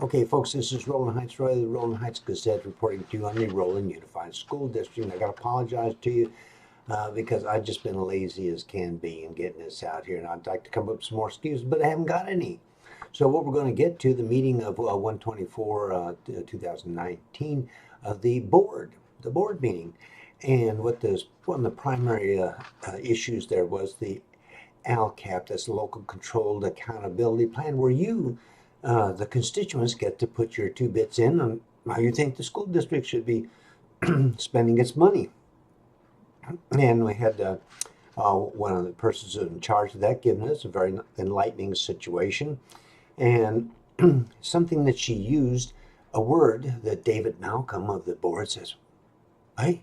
Okay, folks, this is Roland Heights, Roy, the Roland Heights Gazette, reporting to you on the Roland Unified School District. I got to apologize to you because I've just been lazy as can be in getting this out here, and I'd like to come up with some more excuses, but I haven't got any. So what we're going to get to, the meeting of 124, 2019, the board meeting. And one of the primary issues there was the ALCAP, that's the Local Controlled Accountability Plan, where you the constituents get to put your 2 bits in on how you think the school district should be spending its money. And we had one of the persons in charge of that giving us a very enlightening situation. And something that she used, a word that David Malkin of the board says, hey,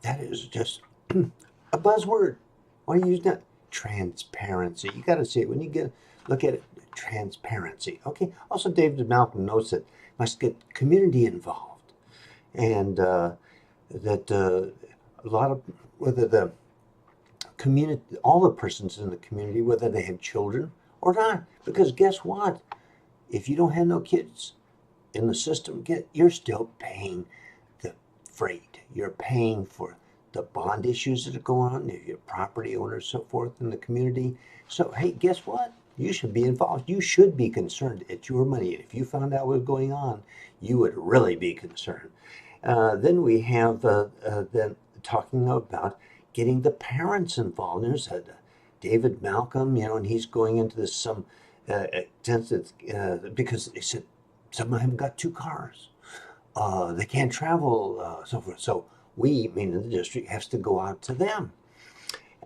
that is just a buzzword. Why are you using that? Transparency. You got to see it when you look at it. Transparency. Okay. Also, David Malkin notes that must get community involved, and that a lot of whether the community, all the persons in the community, whether they have children or not, because guess what? If you don't have no kids in the system, you're still paying the freight. You're paying for the bond issues that are going on. If you're property owners, so forth in the community. So hey, guess what? You should be involved. You should be concerned. It's your money. If you found out what was going on, you would really be concerned. Then we have then talking about getting the parents involved. There's David Malkin, and he's going into this some extensive because they said some of them got 2 cars. They can't travel, so forth. So we, meaning the district, has to go out to them.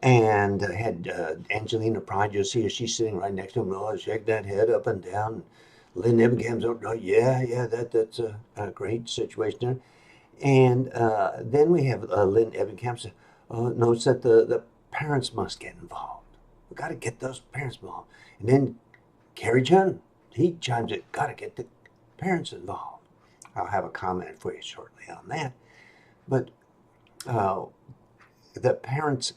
And had Angelina Pride, you'll see her, she's sitting right next to him. Oh, shake that head up and down. Lynne Ebenkamp's oh, yeah, that's a great situation there. And then we have Lynne Ebenkamp notes that the parents must get involved. We've got to get those parents involved. And then Chen, he chimes in, got to get the parents involved. I'll have a comment for you shortly on that. But the parents'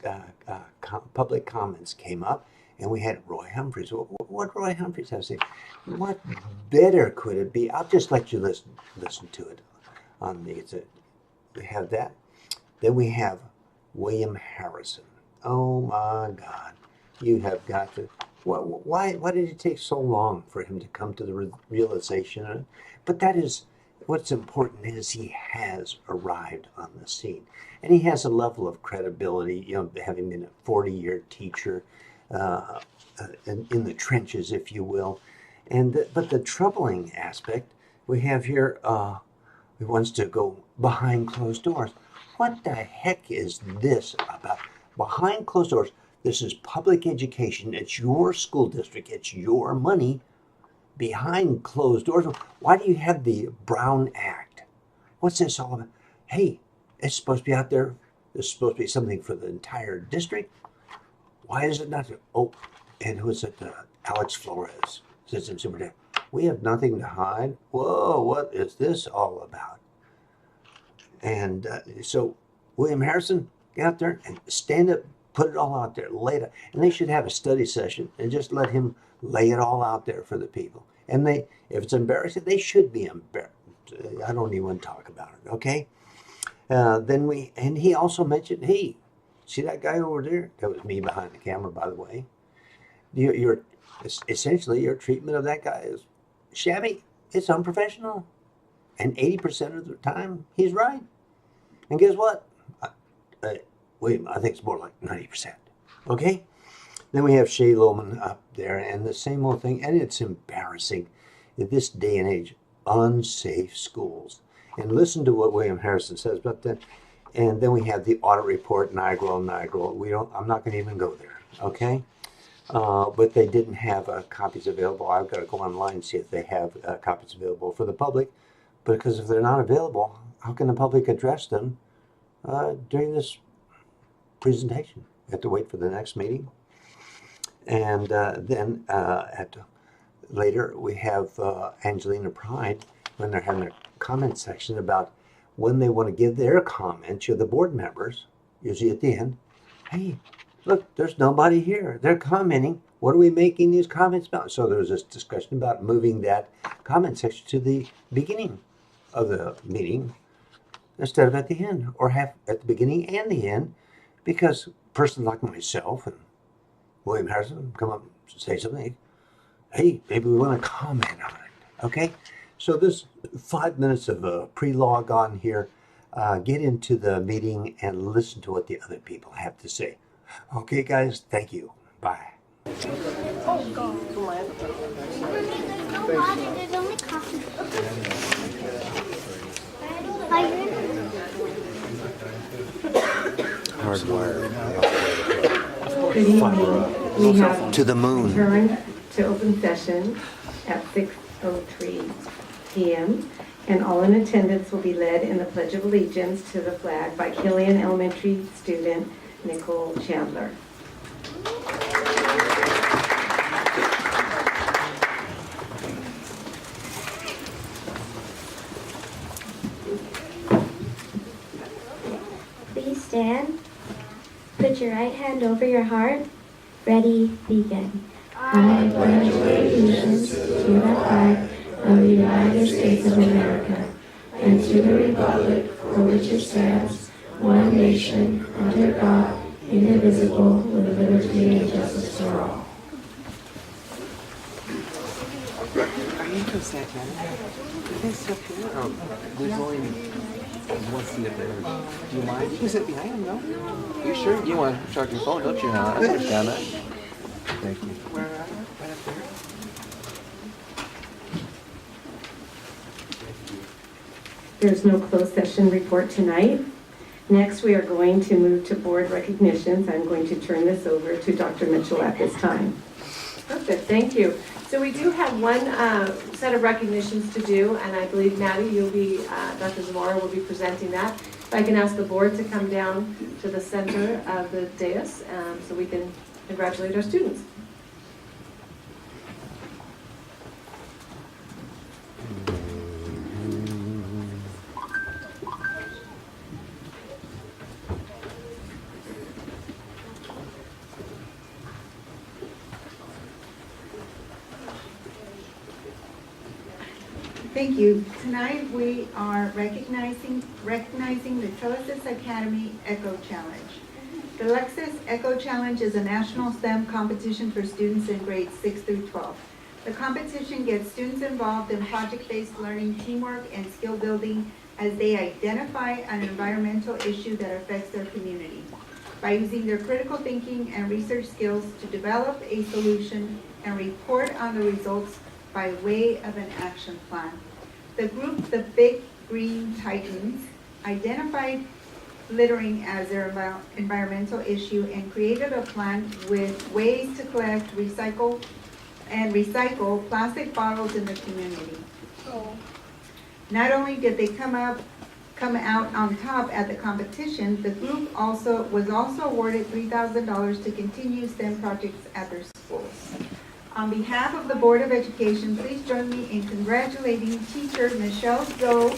public comments came up, and we had Roy Humphreys. What Roy Humphreys has to say? What better could it be? I'll just let you listen to it. We have that. Then we have William Harrison. Oh my God! You have got to. Why did it take so long for him to come to the realization? But that is. What's important is he has arrived on the scene, and he has a level of credibility, having been a 40-year teacher in the trenches, if you will. But the troubling aspect we have here, he wants to go behind closed doors. What the heck is this about? Behind closed doors. This is public education. It's your school district. It's your money. Behind closed doors. Why do you have the Brown Act? What's this all about? Hey, it's supposed to be out there. It's supposed to be something for the entire district. Why is it not? Oh, and who's it? Alex Flores, assistant superintendent. We have nothing to hide. Whoa, what is this all about? And so, William Harrison, get out there and stand up, put it all out there, lay it out. And they should have a study session and just let him lay it all out there for the people. And if it's embarrassing, they should be embarrassed. I don't even want to talk about it, okay? And he also mentioned, hey, see that guy over there? That was me behind the camera, by the way. Essentially, your treatment of that guy is shabby. It's unprofessional. And 80% of the time, he's right. And guess what? William, I think it's more like 90%, okay? Then we have Shay Lohman up there, and the same old thing. And it's embarrassing in this day and age, unsafe schools. And listen to what William Harrison says about that. And then we have the audit report, Nigril. I'm not going to even go there, okay? But they didn't have copies available. I've got to go online and see if they have copies available for the public. Because if they're not available, how can the public address them during this presentation? You have to wait for the next meeting. And then later we have Angelina Pride when they're having a comment section about when they want to give their comments to the board members, usually at the end. Hey, look, there's nobody here. They're commenting. What are we making these comments about? So there was this discussion about moving that comment section to the beginning of the meeting instead of at the end, or have at the beginning and the end, because a person like myself and William Harrison come up and say something. Hey, maybe we want to comment on it. Okay? So this 5 minutes of a pre-log on here, get into the meeting and listen to what the other people have to say. Okay, guys, thank you. Bye. Oh, God. There's no water, there's only coffee. Hardwire. Good evening. We have To the moon. returned to open session at 6:03 p.m. and all in attendance will be led in the Pledge of Allegiance to the flag by Killian Elementary student Nicole Chandler. Please stand. Put your right hand over your heart. Ready, begin. I pledge allegiance to the flag of the United States of America and to the republic for which it stands, one nation, under God, indivisible, with liberty and justice for all. Are you consent, man? You can sit here. Oh, there's only one seat up there. Do you mind? You can sit behind him, no? You sure? You want to charge your phone, don't you? Now I understand that. Thank you. Where are you? Right up there. There's no closed session report tonight. Next, we are going to move to board recognitions. I'm going to turn this over to Dr. Mitchell at this time. Perfect, thank you. So we do have one set of recognitions to do, and I believe Maddie, you'll be, Dr. Zamora will be presenting that. If I can ask the board to come down to the center of the dais so we can congratulate our students. Thank you. Tonight we are recognizing the Trellises Academy Echo Challenge. The Lexus Echo Challenge is a national STEM competition for students in grades 6 through 12. The competition gets students involved in project-based learning, teamwork, and skill building as they identify an environmental issue that affects their community by using their critical thinking and research skills to develop a solution and report on the results by way of an action plan. The group, the Big Green Titans, identified littering as their environmental issue and created a plan with ways to collect, recycle plastic bottles in the community. Not only did they come out on top at the competition, the group was also awarded $3,000 to continue STEM projects at their schools. On behalf of the Board of Education, please join me in congratulating teacher Michelle Zoe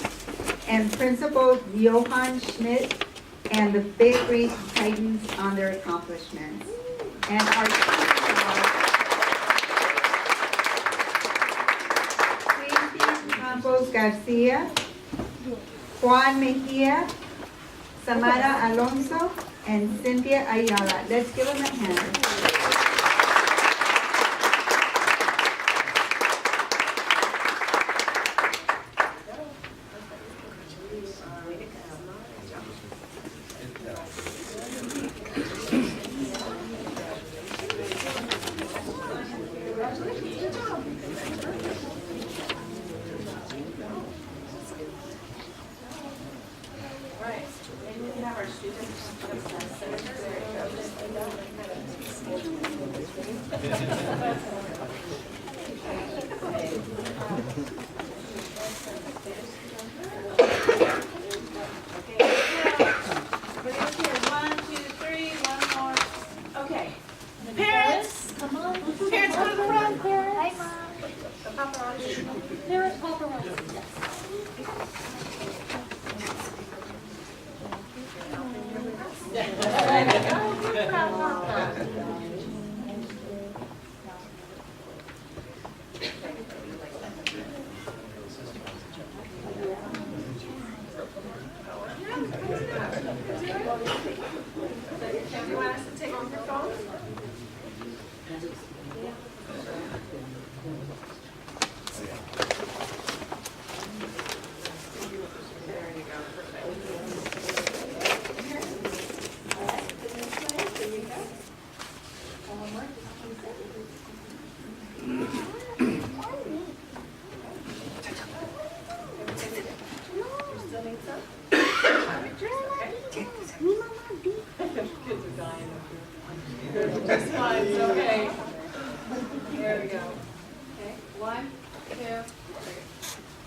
and Principal Johann Schmidt and the Big Green Titans on their accomplishments. And our Tracy Campos Garcia, Juan Mejia, Samara Alonso, and Cynthia Ayala. Let's give them a hand.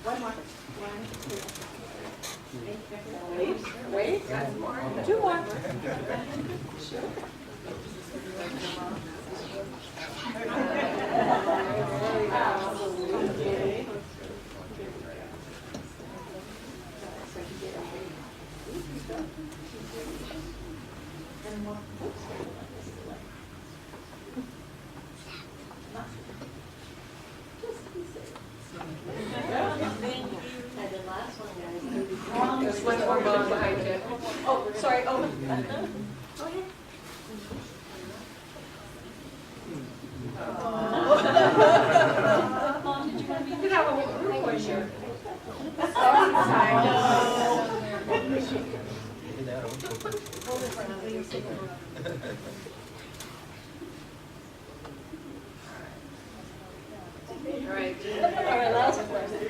One more. Wait, that's more. Two more. There's one more mom behind you. Oh, sorry. Oh. Go ahead. Mom, did you want to be? You got one more question. All right, last question.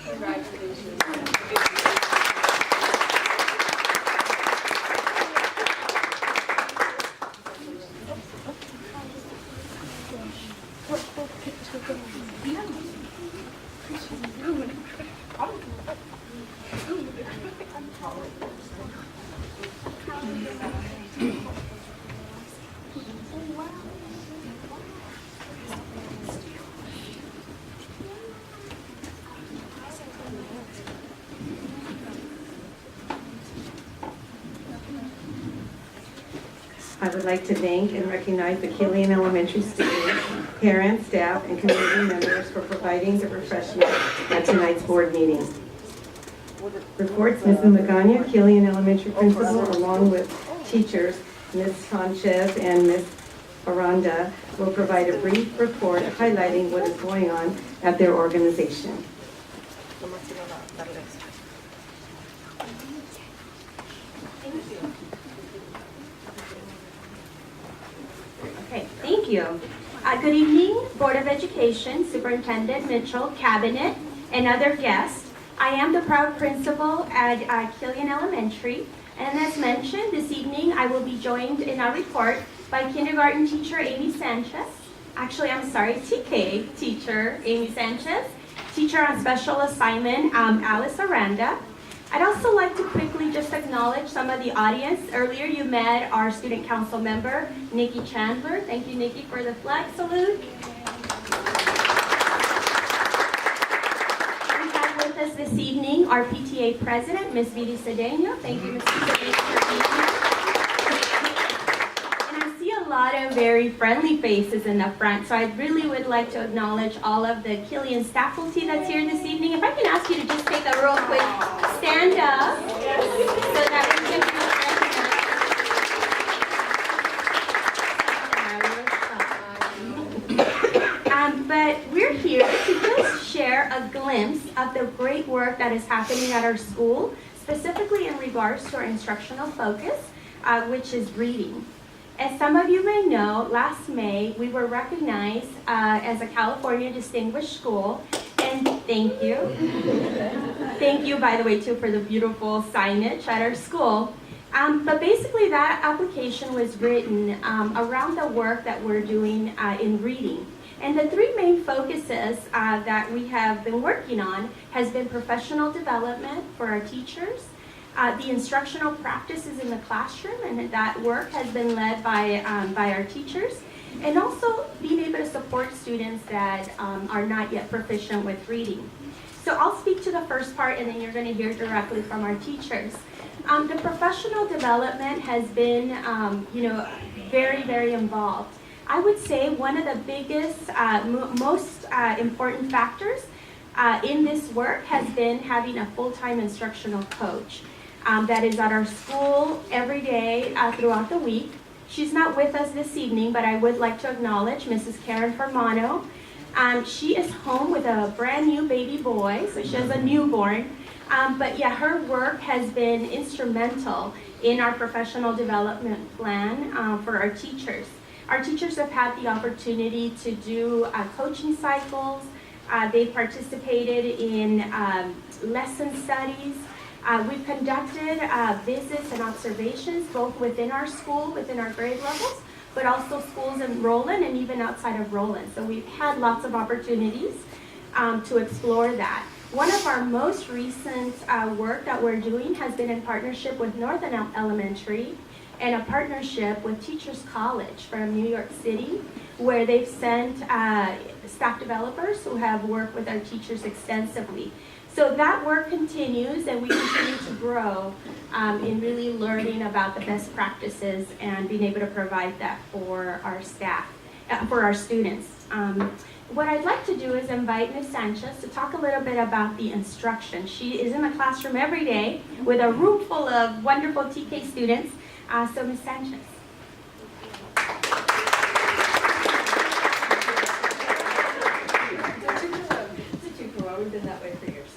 Congratulations. I would like to thank and recognize the Killian Elementary students, parents, staff, and community members for providing the professional at tonight's board meeting. Reports, Ms. Magana, Killian Elementary principal, along with teachers, Ms. Sanchez and Ms. Aranda, will provide a brief report highlighting what is going on at their organization. Okay, thank you. Good evening, Board of Education, Superintendent Mitchell, Cabinet, and other guests. I am the proud principal at Killian Elementary, and as mentioned, this evening I will be joined in our report by kindergarten teacher Amy Sanchez. Actually, I'm sorry, TK teacher Amy Sanchez, teacher on special assignment Alice Aranda. I'd also like to quickly just acknowledge some of the audience. Earlier you met our student council member, Nikki Chandler. Thank you, Nikki, for the flag salute. We have with us this evening our PTA president, Ms. Viri Cedeno. Thank you, Ms. Cedeno, for being here. And I see a lot of very friendly faces in the front, so I really would like to acknowledge all of the Killian faculty that's here this evening. If I can ask you to just take a real quick stand up so that we can but we're here to just share a glimpse of the great work that is happening at our school, specifically in regards to our instructional focus, which is reading. As some of you may know, last May we were recognized as a California Distinguished School, and thank you. Thank you, by the way, too, for the beautiful signage at our school. But basically that application was written around the work that we're doing in reading. And the three main focuses that we have been working on has been professional development for our teachers, the instructional practices in the classroom, and that work has been led by our teachers, and also being able to support students that are not yet proficient with reading. So I'll speak to the first part, and then you're going to hear directly from our teachers. The professional development has been, very, very involved. I would say one of the biggest, most important factors in this work has been having a full-time instructional coach that is at our school every day throughout the week. She's not with us this evening, but I would like to acknowledge Mrs. Karen Fermano. She is home with a brand new baby boy, so she has a newborn. But yeah, her work has been instrumental in our professional development plan for our teachers. Our teachers have had the opportunity to do coaching cycles. They've participated in lesson studies. We've conducted visits and observations both within our school, within our grade levels, but also schools in Roland and even outside of Roland. So we've had lots of opportunities to explore that. One of our most recent work that we're doing has been in partnership with Northern Elementary and a partnership with Teachers College from New York City, where they've sent staff developers who have worked with our teachers extensively. So that work continues, and we continue to grow in really learning about the best practices and being able to provide that for our staff, for our students. What I'd like to do is invite Ms. Sanchez to talk a little bit about the instruction. She is in the classroom every day with a room full of wonderful TK students. So Ms. Sanchez. We've been that way for years.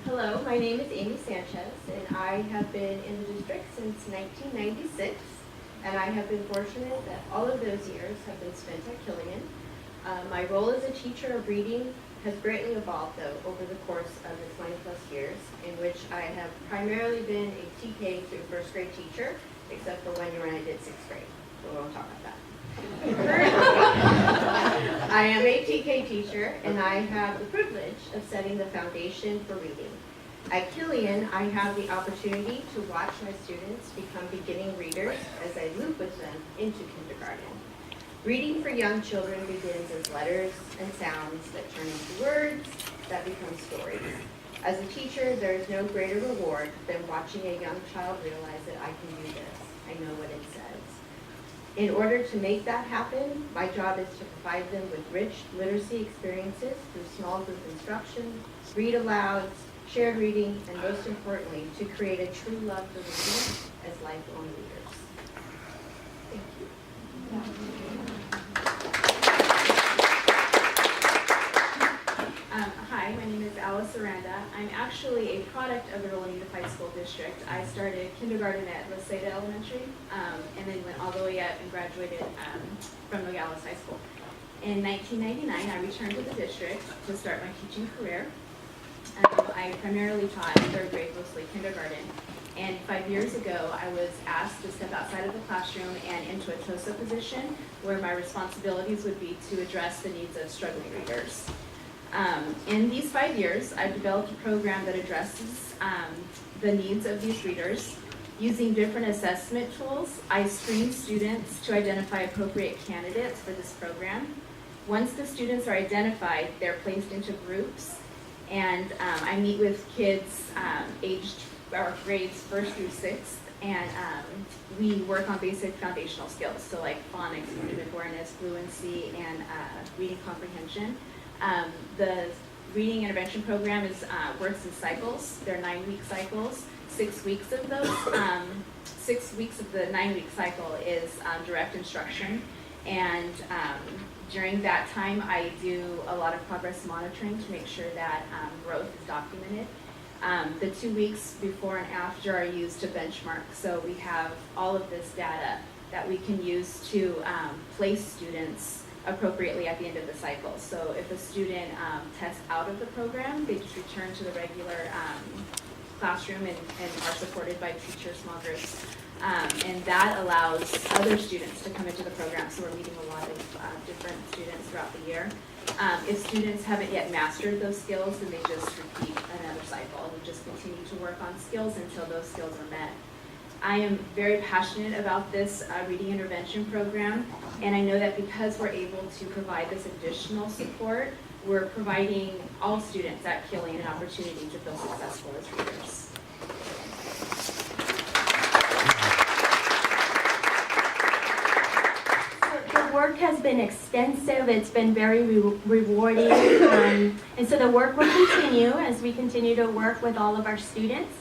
Hello, my name is Amy Sanchez, and I have been in the district since 1996, and I have been fortunate that all of those years have been spent at Killian. My role as a teacher of reading has greatly evolved, though, over the course of the 20-plus years, in which I have primarily been a TK through first grade teacher, except for 1 year when I did sixth grade, so we won't talk about that. I am a TK teacher, and I have the privilege of setting the foundation for reading. At Killian, I have the opportunity to watch my students become beginning readers as I loop with them into kindergarten. Reading for young children begins as letters and sounds that turn into words that become stories. As a teacher, there is no greater reward than watching a young child realize that I can do this. I know what it says. In order to make that happen, my job is to provide them with rich literacy experiences through small group instruction, read alouds, shared reading, and most importantly, to create a true love for reading as lifelong readers. Thank you. Hi, my name is Alice Aranda. I'm actually a product of the Roland Unified School District. I started kindergarten at La Seda Elementary, and then went all the way up and graduated from Nogales High School. In 1999, I returned to the district to start my teaching career. I primarily taught third grade, mostly kindergarten. And 5 years ago, I was asked to step outside of the classroom and into a TOSA position where my responsibilities would be to address the needs of struggling readers. In these 5 years, I've developed a program that addresses the needs of these readers. Using different assessment tools, I screen students to identify appropriate candidates for this program. Once the students are identified, they're placed into groups, and I meet with kids aged or grades 1st through 6th, and we work on basic foundational skills, so like phonics, phonetic awareness, fluency, and reading comprehension. The reading intervention program works in cycles. They're 9-week cycles. 6 weeks of those, 6 weeks of the 9-week cycle is direct instruction. And during that time, I do a lot of progress monitoring to make sure that growth is documented. The 2 weeks before and after are used to benchmark. So we have all of this data that we can use to place students appropriately at the end of the cycle. So if a student tests out of the program, they just return to the regular classroom and are supported by teachers, small groups. And that allows other students to come into the program. So we're meeting a lot of different students throughout the year. If students haven't yet mastered those skills, then they just repeat another cycle. We just continue to work on skills until those skills are met. I am very passionate about this reading intervention program, and I know that because we're able to provide this additional support, we're providing all students at Killian an opportunity to feel successful as readers. The work has been extensive. It's been very rewarding, and so the work will continue as we continue to work with all of our students.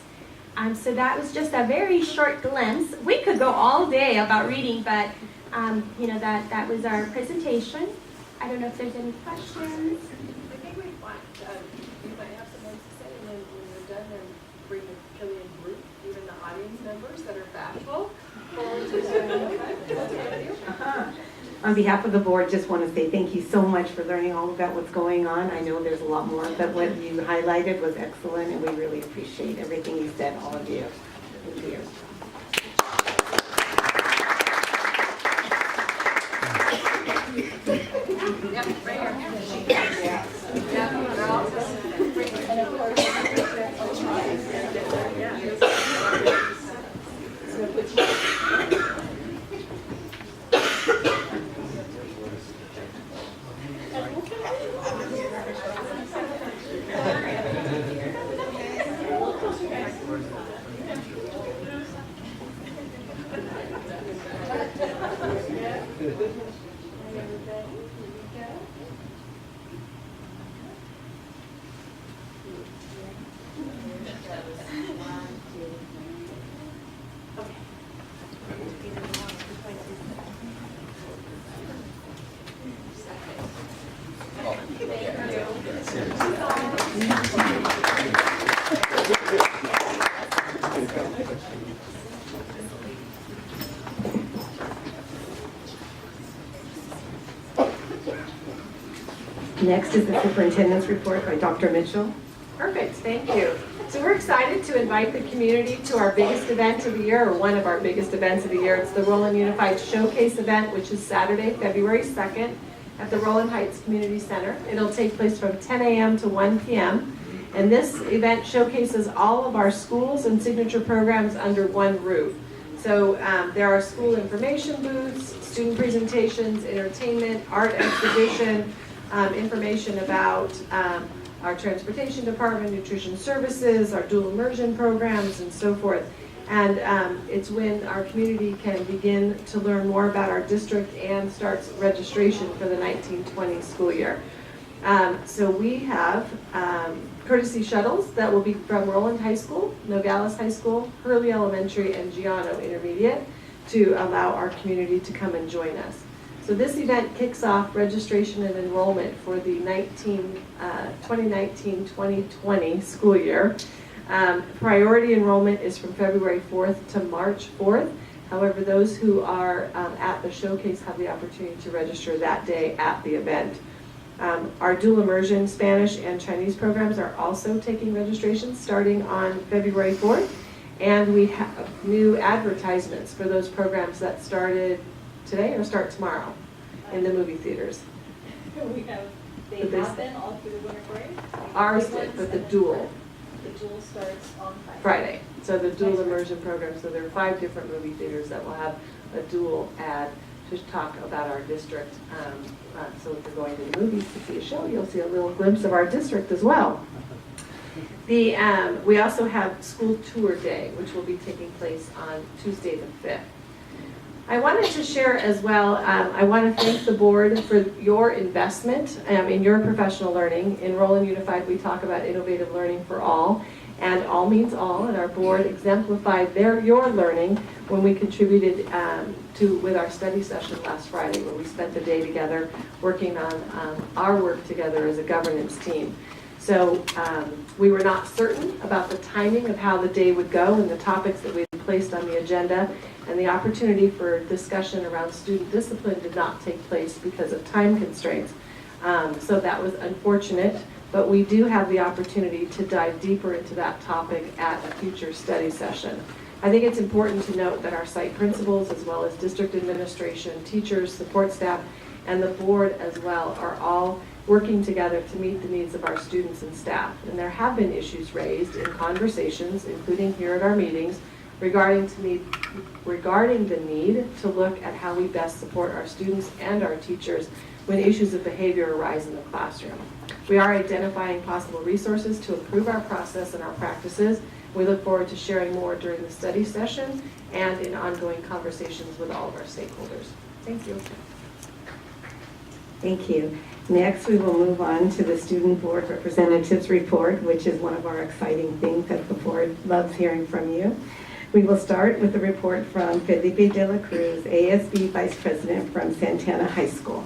So that was just a very short glimpse. We could go all day about reading, but that was our presentation. I don't know if there's any questions. I think we might have some words to say, and then when we're done, then bring the Killian group, even the audience members that are bashful, forward to the On behalf of the board, just want to say thank you so much for learning all about what's going on. I know there's a lot more, but what you highlighted was excellent, and we really appreciate everything you said, all of you. Thank you. Next is the superintendent's report by Dr. Mitchell. Perfect, thank you. So we're excited to invite the community to our biggest event of the year, or one of our biggest events of the year. It's the Roland Unified Showcase event, which is Saturday, February 2nd at the Roland Heights Community Center. It'll take place from 10 a.m. to 1 p.m. And this event showcases all of our schools and signature programs under one roof. So there are school information booths, student presentations, entertainment, art exhibition, information about our transportation department, nutrition services, our dual immersion programs, and so forth. And it's when our community can begin to learn more about our district and starts registration for the 1920 school year. So we have courtesy shuttles that will be from Roland High School, Nogales High School, Hurley Elementary, and Giano Intermediate to allow our community to come and join us. So this event kicks off registration and enrollment for the 2019-2020 school year. Priority enrollment is from February 4th to March 4th. However, those who are at the showcase have the opportunity to register that day at the event. Our dual immersion Spanish and Chinese programs are also taking registrations starting on February 4th. And we have new advertisements for those programs that started today or start tomorrow in the movie theaters. We have, they have been all through the winter break. Ours did, but the dual starts on Friday. So the dual immersion program, so there are 5 different movie theaters that will have a dual ad to talk about our district. So if you're going to the movies to see a show, you'll see a little glimpse of our district as well. We also have school tour day, which will be taking place on Tuesday the 5th. I wanted to share as well, I want to thank the board for your investment in your professional learning. In Roland Unified, we talk about innovative learning for all, and all means all, and our board exemplified your learning when we contributed with our study session last Friday, where we spent the day together working on our work together as a governance team. So we were not certain about the timing of how the day would go and the topics that we had placed on the agenda, and the opportunity for discussion around student discipline did not take place because of time constraints. So that was unfortunate, but we do have the opportunity to dive deeper into that topic at a future study session. I think it's important to note that our site principals, as well as district administration, teachers, support staff, and the board as well, are all working together to meet the needs of our students and staff. And there have been issues raised in conversations, including here at our meetings, regarding the need to look at how we best support our students and our teachers when issues of behavior arise in the classroom. We are identifying possible resources to improve our process and our practices. We look forward to sharing more during the study session and in ongoing conversations with all of our stakeholders. Thank you. Thank you. Next, we will move on to the Student Board Representatives Report, which is one of our exciting things that the board loves hearing from you. We will start with a report from Felipe de la Cruz, ASB Vice President from Santana High School.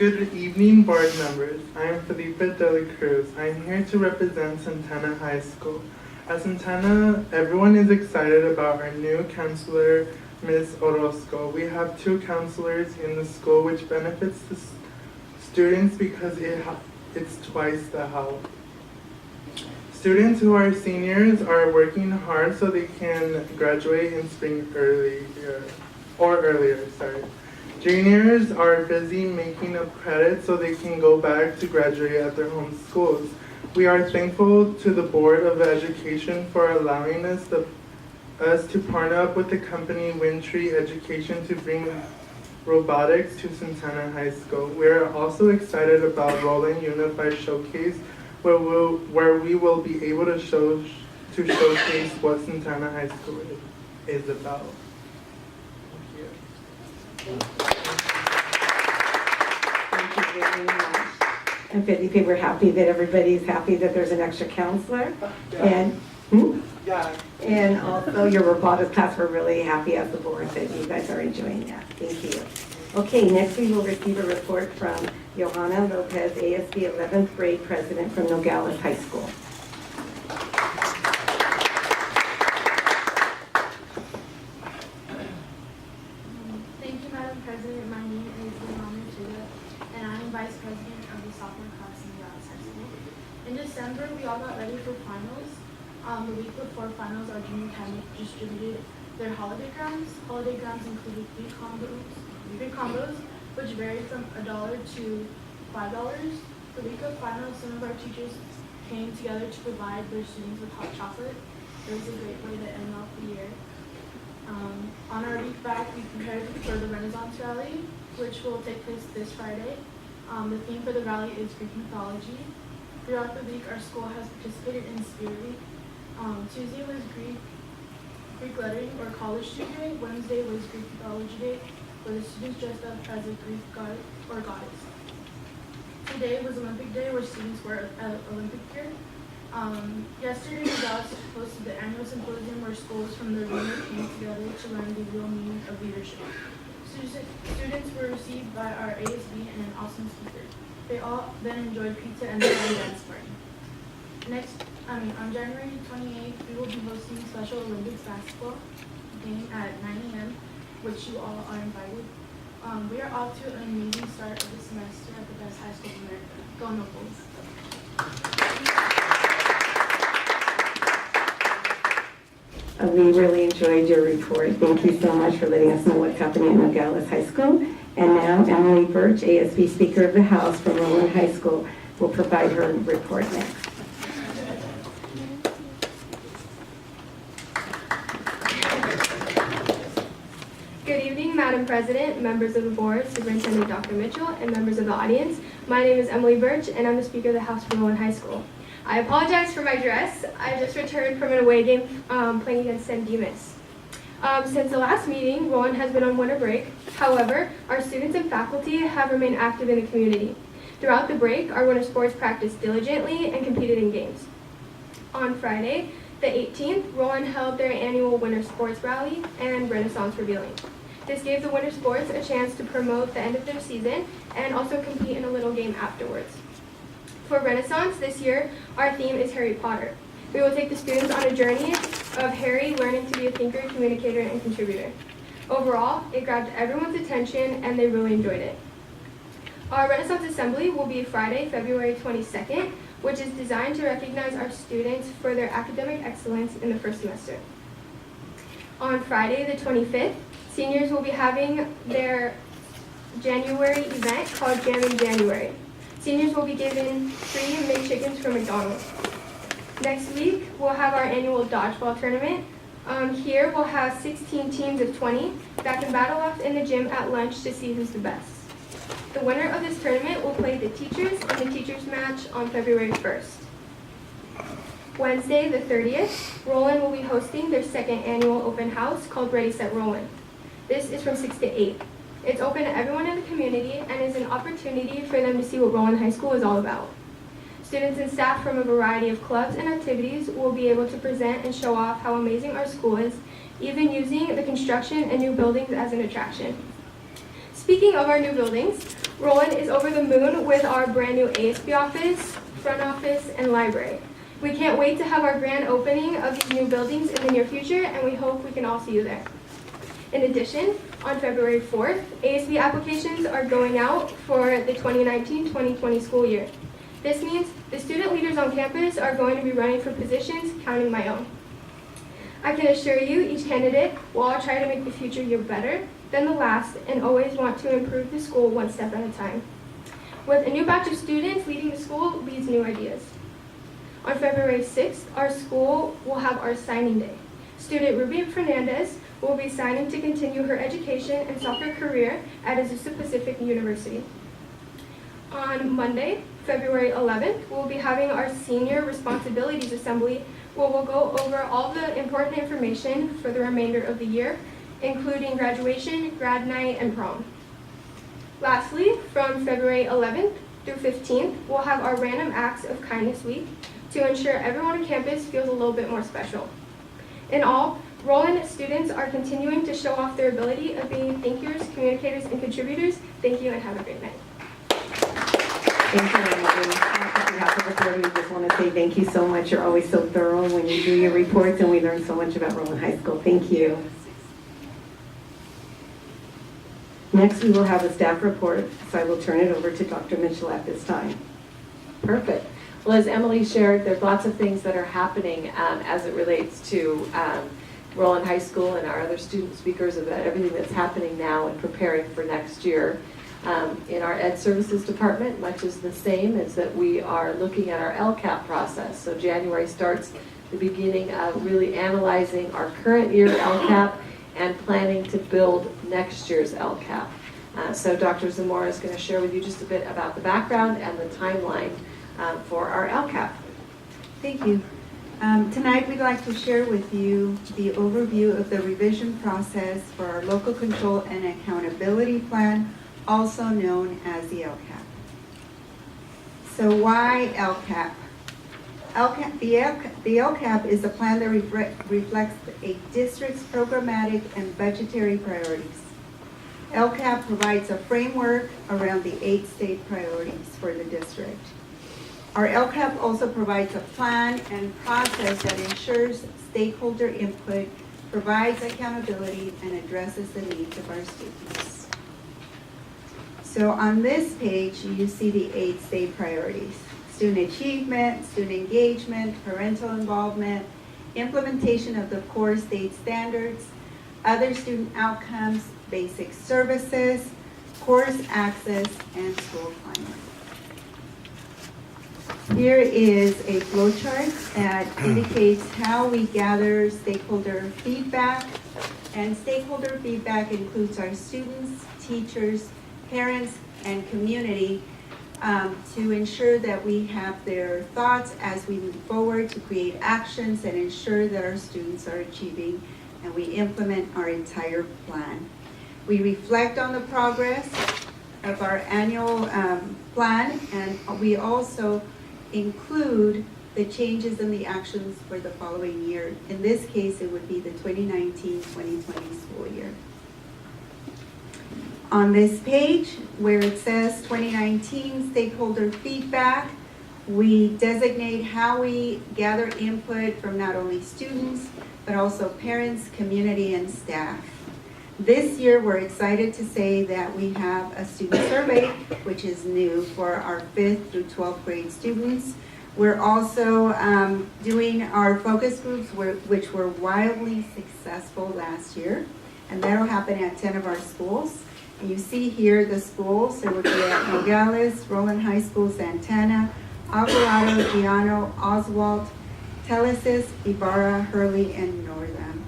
Good evening, board members. I am Felipe de la Cruz. I'm here to represent Santana High School. At Santana, everyone is excited about our new counselor, Ms. Orozco. We have 2 counselors in the school, which benefits the students because it's twice the help. Students who are seniors are working hard so they can graduate in spring earlier. Juniors are busy making up credit so they can go back to graduate at their home schools. We are thankful to the Board of Education for allowing us to partner up with the company Windtree Education to bring robotics to Santana High School. We are also excited about Roland Unified Showcase, where we will be able to showcase what Santana High School is about. Thank you very much. And Felipe, we're happy that everybody's happy that there's an extra counselor. And and also your robotics class, we're really happy as the board that you guys are enjoying that. Thank you. Okay, next we will receive a report from Johanna Lopez, ASB 11th grade president from Nogales High School. Thank you, Madam President. My name is Lynne, and I'm Vice President of the sophomore class in Nogales High School. In December, we all got ready for finals. The week before finals, our junior cabinet distributed their holiday grams. Holiday grams included three combos, which varied from $1 to $5. The week of finals, some of our teachers came together to provide their students with hot chocolate. It was a great way to end off the year. On our week back, we prepared for the Renaissance Rally, which will take place this Friday. The theme for the rally is Greek mythology. Throughout the week, our school has participated in Spirit Week. Tuesday was Greek lettering or college student day. Wednesday was Greek mythology day, where the students dressed up as a Greek god or goddess. Today was Olympic Day, where students wear Olympic gear. Yesterday, Nogales hosted the annual symposium where schools from the region came together to learn the real meaning of leadership. Students were received by our ASB and an awesome speaker. They all then enjoyed pizza and the dance party. On January 28th, we will be hosting Special Olympics basketball game at 9 a.m., which you all are invited. We are off to an amazing start of the semester at the best high school in America. Go Nobles! We really enjoyed your report. Thank you so much for letting us know what's happening at Nogales High School. And now Emily Birch, ASB Speaker of the House from Roland High School, will provide her report next. Good evening, Madam President, members of the board, Superintendent Dr. Mitchell, and members of the audience. My name is Emily Birch, and I'm the Speaker of the House for Roland High School. I apologize for my dress. I just returned from an away game playing against San Dimas. Since the last meeting, Roland has been on winter break. However, our students and faculty have remained active in the community. Throughout the break, our winter sports practiced diligently and competed in games. On Friday, the 18th, Roland held their annual winter sports rally and Renaissance revealing. This gave the winter sports a chance to promote the end of their season and also compete in a little game afterwards. For Renaissance this year, our theme is Harry Potter. We will take the students on a journey of Harry learning to be a thinker, communicator, and contributor. Overall, it grabbed everyone's attention and they really enjoyed it. Our Renaissance Assembly will be Friday, February 22nd, which is designed to recognize our students for their academic excellence in the first semester. On Friday, the 25th, seniors will be having their January event called Jam in January. Seniors will be given free McChickens from McDonald's. Next week, we'll have our annual dodgeball tournament. Here, we'll have 16 teams of 20 that can battle off in the gym at lunch to see who's the best. The winner of this tournament will play the teachers in the teachers match on February 1st. Wednesday, the 30th, Roland will be hosting their second annual open house called Ready, Set, Roland. This is from 6 to 8. It's open to everyone in the community and is an opportunity for them to see what Roland High School is all about. Students and staff from a variety of clubs and activities will be able to present and show off how amazing our school is, even using the construction and new buildings as an attraction. Speaking of our new buildings, Roland is over the moon with our brand new ASB office, front office, and library. We can't wait to have our grand opening of these new buildings in the near future, and we hope we can all see you there. In addition, on February 4th, ASB applications are going out for the 2019-2020 school year. This means the student leaders on campus are going to be running for positions, counting my own. I can assure you each candidate will all try to make the future year better than the last and always want to improve the school one step at a time. With a new batch of students leading the school leads new ideas. On February 6th, our school will have our signing day. Student Ruby Fernandez will be signing to continue her education and soccer career at Azusa Pacific University. On Monday, February 11th, we'll be having our Senior Responsibilities Assembly where we'll go over all the important information for the remainder of the year, including graduation, grad night, and prom. Lastly, from February 11th through 15th, we'll have our Random Acts of Kindness Week to ensure everyone on campus feels a little bit more special. In all, Roland students are continuing to show off their ability of being thinkers, communicators, and contributors. Thank you and have a great night. Thank you, Emily. On behalf of the board, we just want to say thank you so much. You're always so thorough when you do your reports, and we learn so much about Roland High School. Thank you. Next, we will have a staff report, so I will turn it over to Dr. Mitchell at this time. Perfect. Well, as Emily shared, there's lots of things that are happening as it relates to Roland High School and our other student speakers about everything that's happening now and preparing for next year. In our Ed Services Department, much is the same, is that we are looking at our LCAP process. So January starts the beginning of really analyzing our current year LCAP and planning to build next year's LCAP. So Dr. Zamora is going to share with you just a bit about the background and the timeline for our LCAP. Thank you. Tonight we'd like to share with you the overview of the revision process for our Local Control and Accountability Plan, also known as the LCAP. So why LCAP? The LCAP is a plan that reflects a district's programmatic and budgetary priorities. LCAP provides a framework around the 8 state priorities for the district. Our LCAP also provides a plan and process that ensures stakeholder input, provides accountability, and addresses the needs of our students. So on this page, you see the 8 state priorities: student achievement, student engagement, parental involvement, implementation of the core state standards, other student outcomes, basic services, course access, and school climate. Here is a flowchart that indicates how we gather stakeholder feedback, and stakeholder feedback includes our students, teachers, parents, and community to ensure that we have their thoughts as we move forward to create actions and ensure that our students are achieving and we implement our entire plan. We reflect on the progress of our annual plan, and we also include the changes and the actions for the following year. In this case, it would be the 2019-2020 school year. On this page, where it says 2019 stakeholder feedback, we designate how we gather input from not only students, but also parents, community, and staff. This year, we're excited to say that we have a student survey, which is new for our 5th through 12th grade students. We're also doing our focus groups, which were wildly successful last year, and that'll happen at 10 of our schools. And you see here the schools. It would be at Nogales, Roland High School, Santana, Alvarado, Giano, Oswald, Telesis, Ibarra, Hurley, and Northam.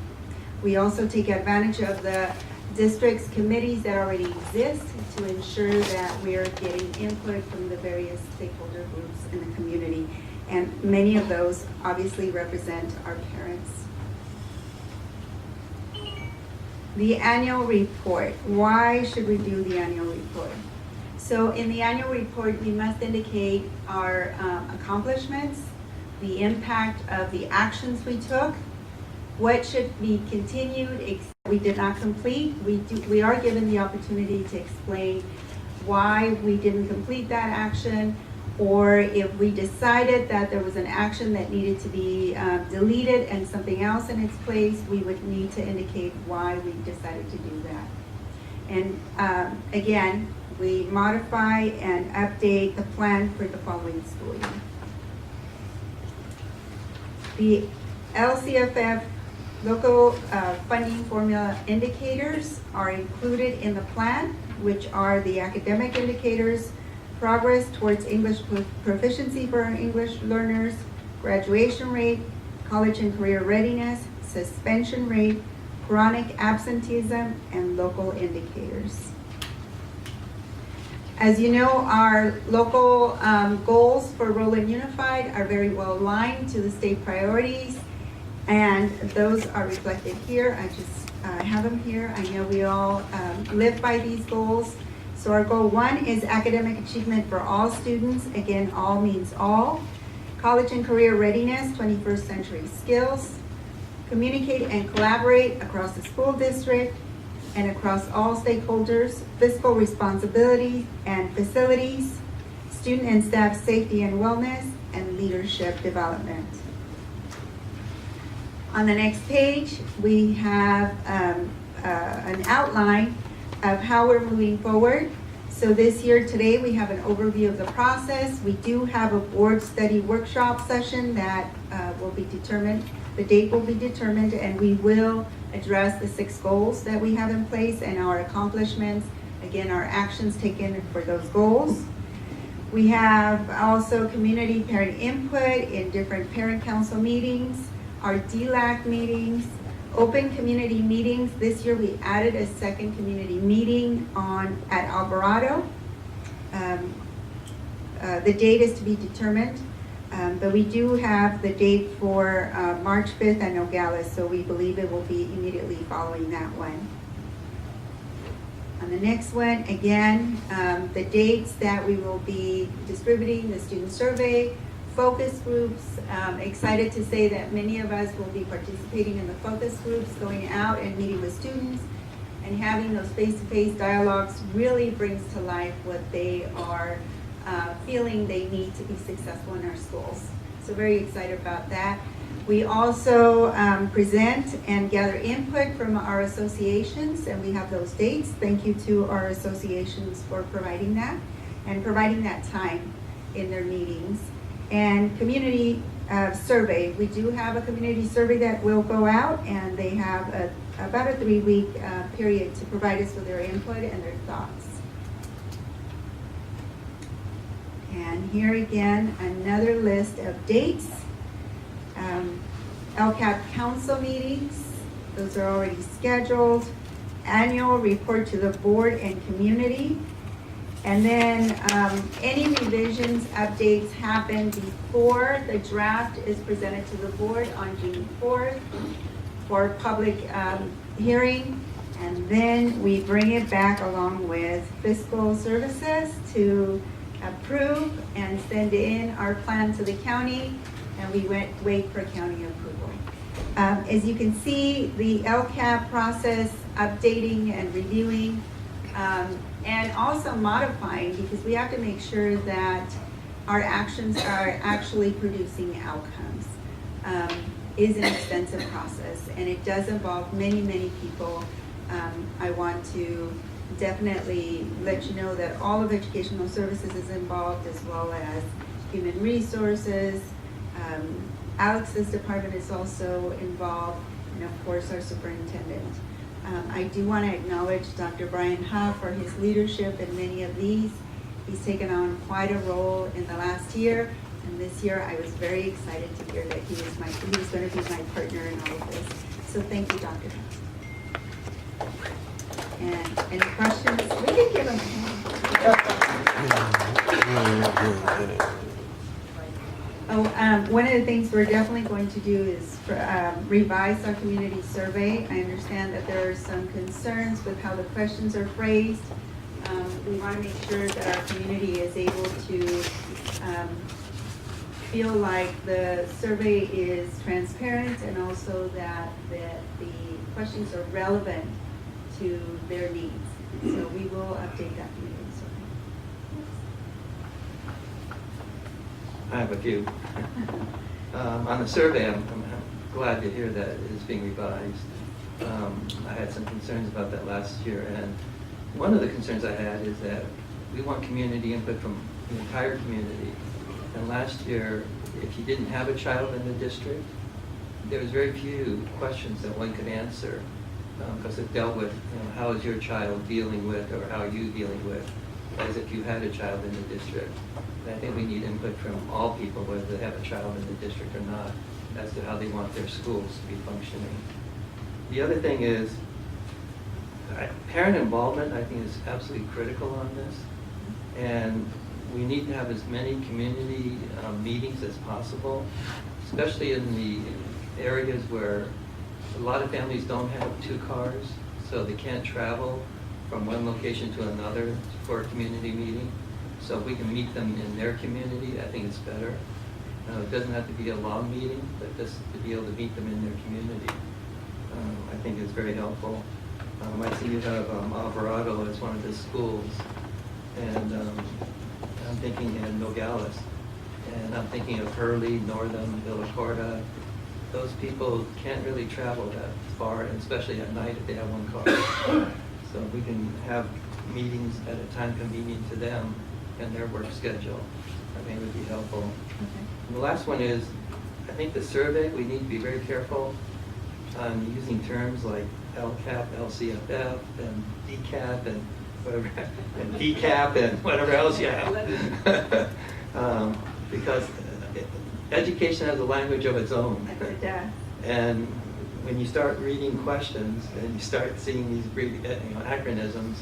We also take advantage of the district's committees that already exist to ensure that we are getting input from the various stakeholder groups in the community. And many of those obviously represent our parents. The annual report. Why should we do the annual report? So in the annual report, we must indicate our accomplishments, the impact of the actions we took, what should be continued, we did not complete. We are given the opportunity to explain why we didn't complete that action, or if we decided that there was an action that needed to be deleted and something else in its place, we would need to indicate why we decided to do that. And again, we modify and update the plan for the following school year. The LCFF local funding formula indicators are included in the plan, which are the academic indicators, progress towards English proficiency for our English learners, graduation rate, college and career readiness, suspension rate, chronic absenteeism, and local indicators. As you know, our local goals for Roland Unified are very well aligned to the state priorities, and those are reflected here. I just have them here. I know we all live by these goals. So our goal 1 is academic achievement for all students. Again, all means all. College and career readiness, 21st century skills. Communicate and collaborate across the school district and across all stakeholders. Fiscal responsibility and facilities. Student and staff safety and wellness, and leadership development. On the next page, we have an outline of how we're moving forward. So this year, today, we have an overview of the process. We do have a board study workshop session that will be determined. The date will be determined, and we will address the 6 goals that we have in place and our accomplishments. Again, our actions taken for those goals. We have also community parent input in different parent council meetings, our DLAC meetings, open community meetings. This year we added a second community meeting at Alvarado. The date is to be determined, but we do have the date for March 5th at Nogales, so we believe it will be immediately following that one. On the next one, again, the dates that we will be distributing the student survey, focus groups. Excited to say that many of us will be participating in the focus groups, going out and meeting with students, and having those face-to-face dialogues really brings to life what they are feeling they need to be successful in our schools. So very excited about that. We also present and gather input from our associations, and we have those dates. Thank you to our associations for providing that and providing that time in their meetings. And community survey. We do have a community survey that will go out, and they have about a 3-week period to provide us with their input and their thoughts. And here again, another list of dates. LCAP council meetings, those are already scheduled. Annual report to the board and community. And then any revisions, updates happen before the draft is presented to the board on June 4th for public hearing. And then we bring it back along with fiscal services to approve and send in our plan to the county, and we wait for county approval. As you can see, the LCAP process, updating and reviewing, and also modifying, because we have to make sure that our actions are actually producing outcomes, is an extensive process, and it does involve many, many people. I want to definitely let you know that all of educational services is involved, as well as human resources. Alex's department is also involved, and of course our superintendent. I do want to acknowledge Dr. Brian Huff for his leadership in many of these. He's taken on quite a role in the last year, and this year I was very excited to hear that he was going to be my partner in all of this. So thank you, Dr. Huff. And any questions? We can give them a hand. One of the things we're definitely going to do is revise our community survey. I understand that there are some concerns with how the questions are phrased. We want to make sure that our community is able to feel like the survey is transparent, and also that the questions are relevant to their needs. So we will update that community survey. have a few. On the survey, I'm glad to hear that it's being revised. I had some concerns about that last year, and one of the concerns I had is that we want community input from the entire community. And last year, if you didn't have a child in the district, there was very few questions that one could answer because it dealt with, how is your child dealing with, or how are you dealing with, as if you had a child in the district. And I think we need input from all people, whether they have a child in the district or not, as to how they want their schools to be functioning. The other thing is, parent involvement, I think, is absolutely critical on this. And we need to have as many community meetings as possible, especially in the areas where a lot of families don't have 2 cars, so they can't travel from one location to another for a community meeting. So if we can meet them in their community, I think it's better. It doesn't have to be a long meeting, but just to be able to meet them in their community, I think is very helpful. I see you have Alvarado as one of the schools, and I'm thinking in Nogales, and I'm thinking of Hurley, Northam, Villa Corda. Those people can't really travel that far, and especially at night if they have 1 car. So we can have meetings at a time convenient to them and their work schedule. I think would be helpful. Okay. And the last one is, I think the survey, we need to be very careful on using terms like LCAP, LCFF, and DCAP, and whatever, and DCAP, and whatever else you have. Because education has a language of its own. It does. And when you start reading questions and you start seeing these acronyms,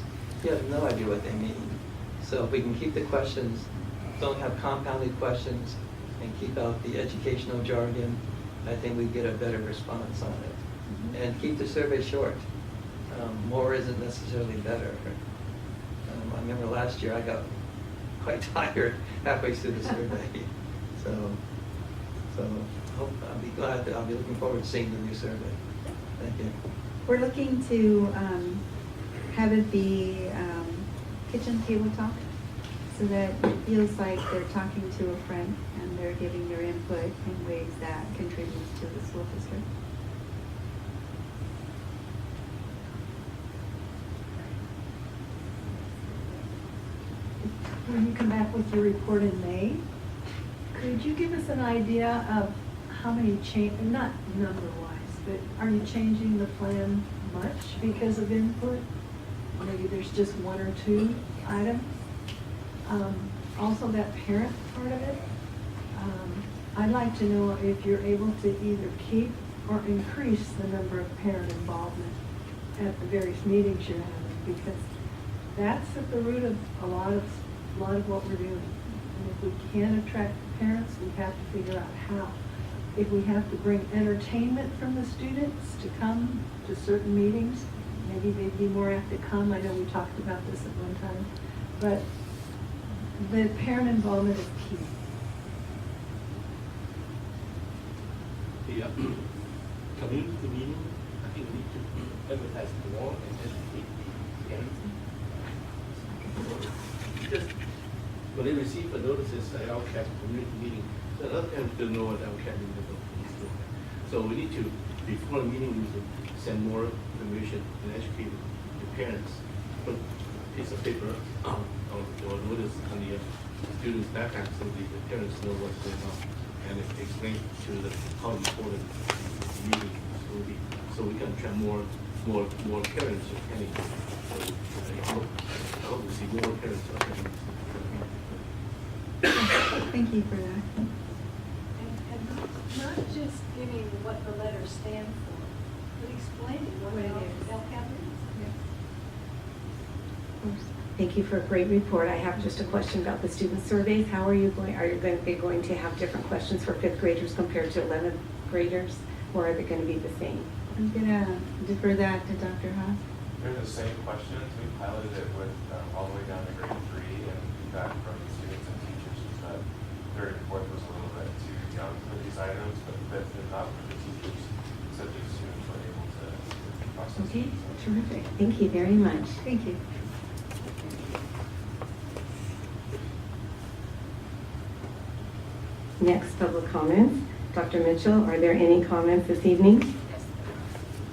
you have no idea what they mean. So if we can keep the questions, don't have compounded questions, and keep out the educational jargon, I think we get a better response on it. And keep the survey short. More isn't necessarily better. I remember last year I got quite tired halfway through the survey. So I'll be looking forward to seeing the new survey. Thank you. We're looking to have it be kitchen table talk, so that it feels like they're talking to a friend and they're giving their input in ways that contributes to the school district. When you come back with your report in May, could you give us an idea of how many not number-wise, but are you changing the plan much because of input? Maybe there's just 1 or 2 items. Also that parent part of it. I'd like to know if you're able to either keep or increase the number of parent involvement at the various meetings you're having, because that's at the root of a lot of what we're doing. And if we can attract parents, we have to figure out how. If we have to bring entertainment from the students to come to certain meetings, maybe they'd be more apt to come. I know we talked about this at one time, but the parent involvement is key. The community meeting, I think we need to advertise more and educate the parents. Just when they receive the notices that our CAP community meeting, so a lot of parents don't know what our CAP meeting is doing. So we need to, before the meeting, we need to send more information and educate the parents. Put a piece of paper or notice on the students' backpack so the parents know what's going on, and explain to them how important the meeting will be, so we can attract more parents attending. So I hope to see more parents attending. Thank you for that. And not just giving what the letters stand for, but explaining what it is. Thank you for a great report. I have just a question about the student surveys. Are you going to be going to have different questions for 5th graders compared to 11th graders, or are they going to be the same? I'm going to defer that to Dr. Haas. They're the same questions. We piloted it with all the way down to grade 3, and feedback from the students and teachers was that 3rd and 4th was a little bit too young for these items, but 5th and up for the teachers, so the students were able to process. Okay, terrific. Thank you very much. Thank you. Next, public comments. Dr. Mitchell, are there any comments this evening?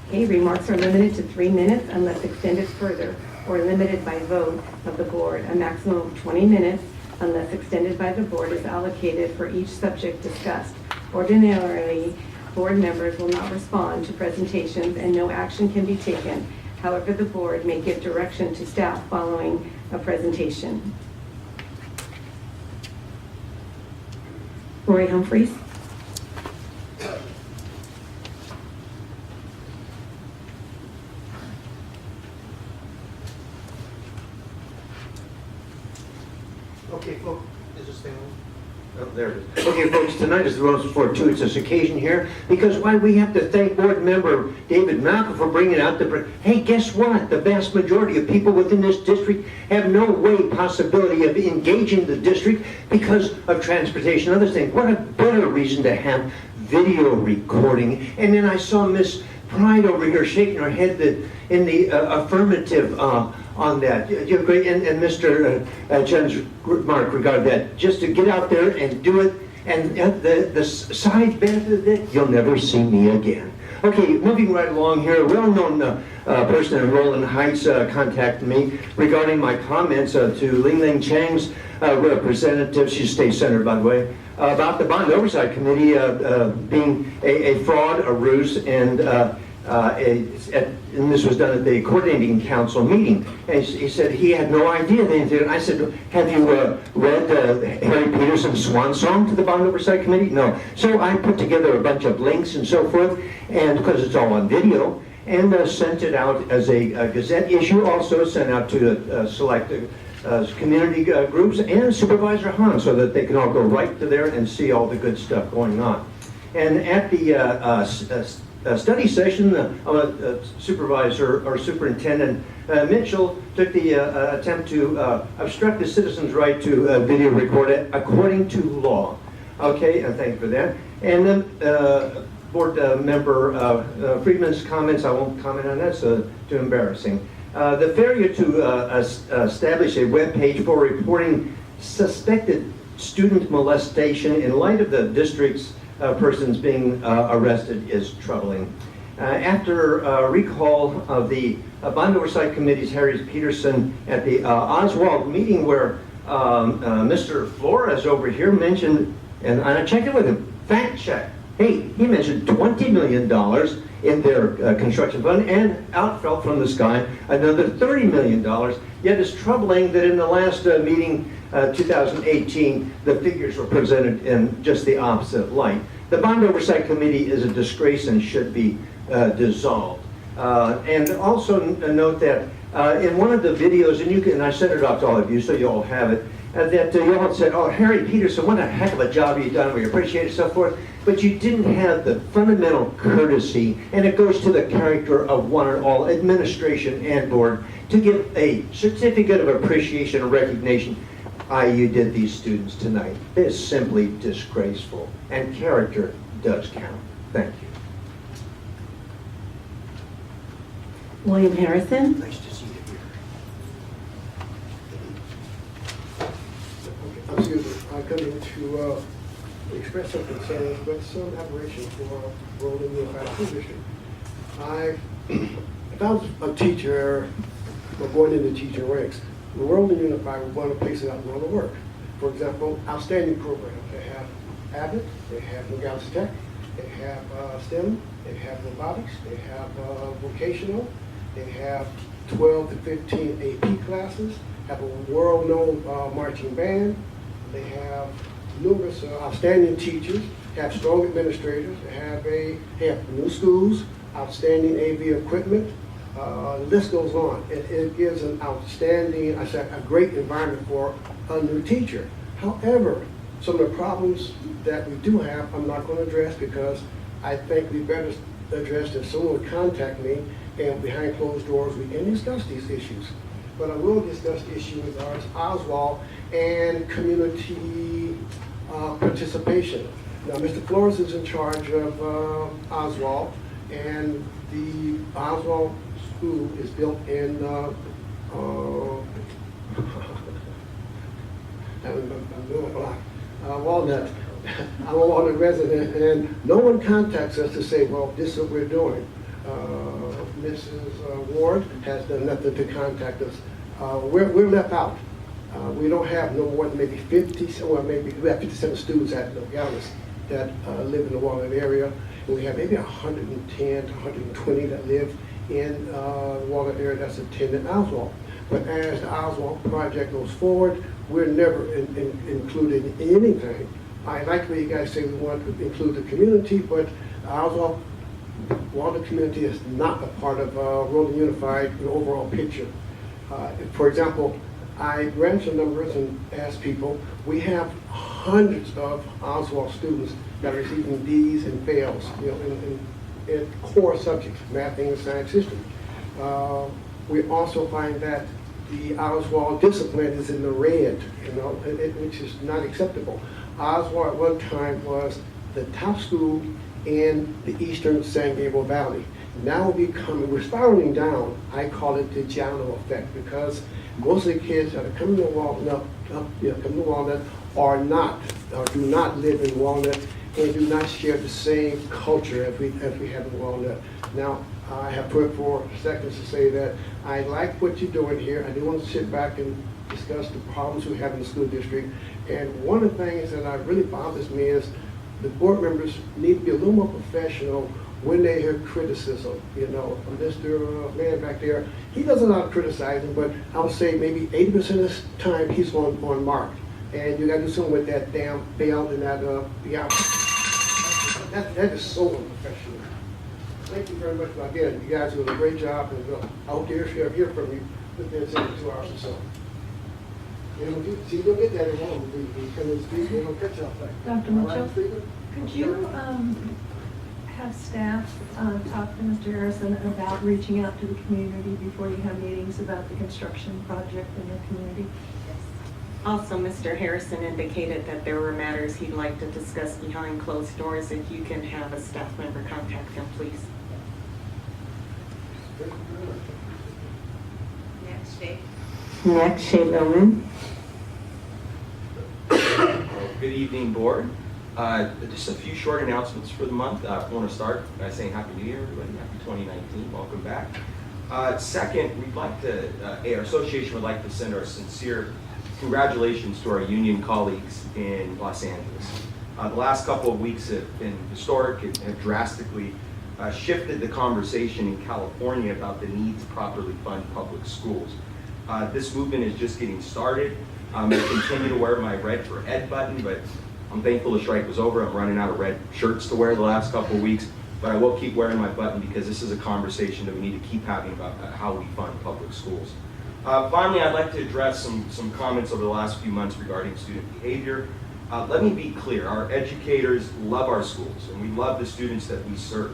Okay, remarks are limited to 3 minutes unless extended further or limited by vote of the board. A maximum of 20 minutes unless extended by the board is allocated for each subject discussed. Ordinarily, board members will not respond to presentations and no action can be taken. However, the board may give direction to staff following a presentation. Roy Humphreys. Okay, folks, is this thing on? Oh, there it is. Okay, folks, tonight is the Rose Fortuitous occasion here because why we have to thank board member David Malkin for bringing out the. Hey, guess what? The vast majority of people within this district have no possibility of engaging the district because of transportation and other things. What a better reason to have video recording. And then I saw Miss Pride over here shaking her head in the affirmative on that. You agree? And Mr. Chen's remark regarding that, just to get out there and do it, and the side benefit of it, you'll never see me again. Okay, moving right along here, a well-known person in Roland Heights contacted me regarding my comments to Ling Chang's representative, she's state senator, by the way, about the Bond Oversight Committee being a fraud, a ruse, and this was done at the coordinating council meeting. And he said he had no idea. I said, have you read Harry Peterson's swan song to the Bond Oversight Committee? No. So I put together a bunch of links and so forth, and because it's all on video, and sent it out as a Gazette issue, also sent out to select community groups and Supervisor Hahn so that they can all go right to there and see all the good stuff going on. And at the study session, Supervisor or Superintendent Mitchell took the attempt to obstruct the citizens' right to video record it according to law. Okay, and thank you for that. And then board member Friedman's comments, I won't comment on that, so too embarrassing. The failure to establish a web page for reporting suspected student molestation in light of the district's persons being arrested is troubling. After recall of the Bond Oversight Committee's Harry Peterson at the Oswald meeting where Mr. Flores over here mentioned, and I checked it with him, fact check. Hey, he mentioned $20 million in their construction fund, and out fell from the sky another $30 million. Yet it's troubling that in the last meeting, 2018, the figures were presented in just the opposite light. The Bond Oversight Committee is a disgrace and should be dissolved. And also note that in one of the videos, and I sent it out to all of you so you all have it, that you all said, oh, Harry Peterson, what a heck of a job you've done, we appreciate it, so forth. But you didn't have the fundamental courtesy, and it goes to the character of one and all, administration and board, to give a certificate of appreciation and recognition. You did these students tonight. It is simply disgraceful, and character does count. Thank you. William Harrison. Nice to see you here. Excuse me, I come in to express some concerns, but some admiration for Roland Unified School District. If I was a teacher or going into teaching ranks, the Roland Unified would want to places I want to work. For example, outstanding programs. They have Abbott, they have Nogales Tech, they have STEM, they have robotics, they have vocational, they have 12 to 15 AP classes, have a world-known marching band, they have numerous outstanding teachers, have strong administrators, they have new schools, outstanding AV equipment. The list goes on. It gives an outstanding, a great environment for a new teacher. However, some of the problems that we do have, I'm not going to address because I think we better address if someone would contact me and behind closed doors we can discuss these issues. But I will discuss the issue with Oswald and community participation. Now, Mr. Flores is in charge of Oswald, and the Oswald School is built in Walnut. I'm a Walnut resident, and no one contacts us to say, well, this is what we're doing. Mrs. Ward has done nothing to contact us. We're left out. We don't have no more than maybe 50, well, maybe we have 57 students at Nogales that live in the Walnut area. And we have maybe 110 to 120 that live in the Walnut area that's attending Oswald. But as the Oswald project goes forward, we're never included in anything. I like what you guys say we want to include the community, but Oswald Walnut community is not a part of Rolling Unified, the overall picture. For example, I ran some numbers and asked people, we have hundreds of Oswald students that are receiving D's and fails, you know, in core subjects, math, English, science, history. We also find that the Oswald discipline is in the red, you know, which is not acceptable. Oswald at one time was the top school in the eastern San Gabriel Valley. Now we're spiraling down. I call it the Giano effect, because most of the kids that are coming to Walnut, are not, or do not live in Walnut and do not share the same culture as we have in Walnut. Now, I have 24 seconds to say that I like what you're doing here. I do want to sit back and discuss the problems we have in the school district. And one of the things that really bothers me is the board members need to be a little more professional when they hear criticism. You know, Mr. Man back there, he does a lot of criticizing, but I would say maybe 80% of the time he's on mark. And you got to do something with that damn failed and that that is so unprofessional. Thank you very much. Again, you guys are doing a great job, and I hope to hear from you within 72 hours or so. You don't get that at home. We come in the street, they don't catch up like that. Dr. Mitchell, could you have staff talk to Mr. Harrison about reaching out to the community before you have meetings about the construction project in the community? Also, Mr. Harrison indicated that there were matters he'd like to discuss behind closed doors. If you can have a staff member contact him, please. Next, Shay. Next, Shay Lohman. Good evening, board. Just a few short announcements for the month. I want to start by saying Happy New Year, everybody. Happy 2019. Welcome back. Second, we'd like to, our association would like to send our sincere congratulations to our union colleagues in Los Angeles. The last couple of weeks have been historic and have drastically shifted the conversation in California about the need to properly fund public schools. This movement is just getting started. I continue to wear my Red for Ed button, but I'm thankful the strike was over. I'm running out of red shirts to wear the last couple of weeks, but I will keep wearing my button because this is a conversation that we need to keep having about how we fund public schools. Finally, I'd like to address some comments over the last few months regarding student behavior. Let me be clear, our educators love our schools and we love the students that we serve.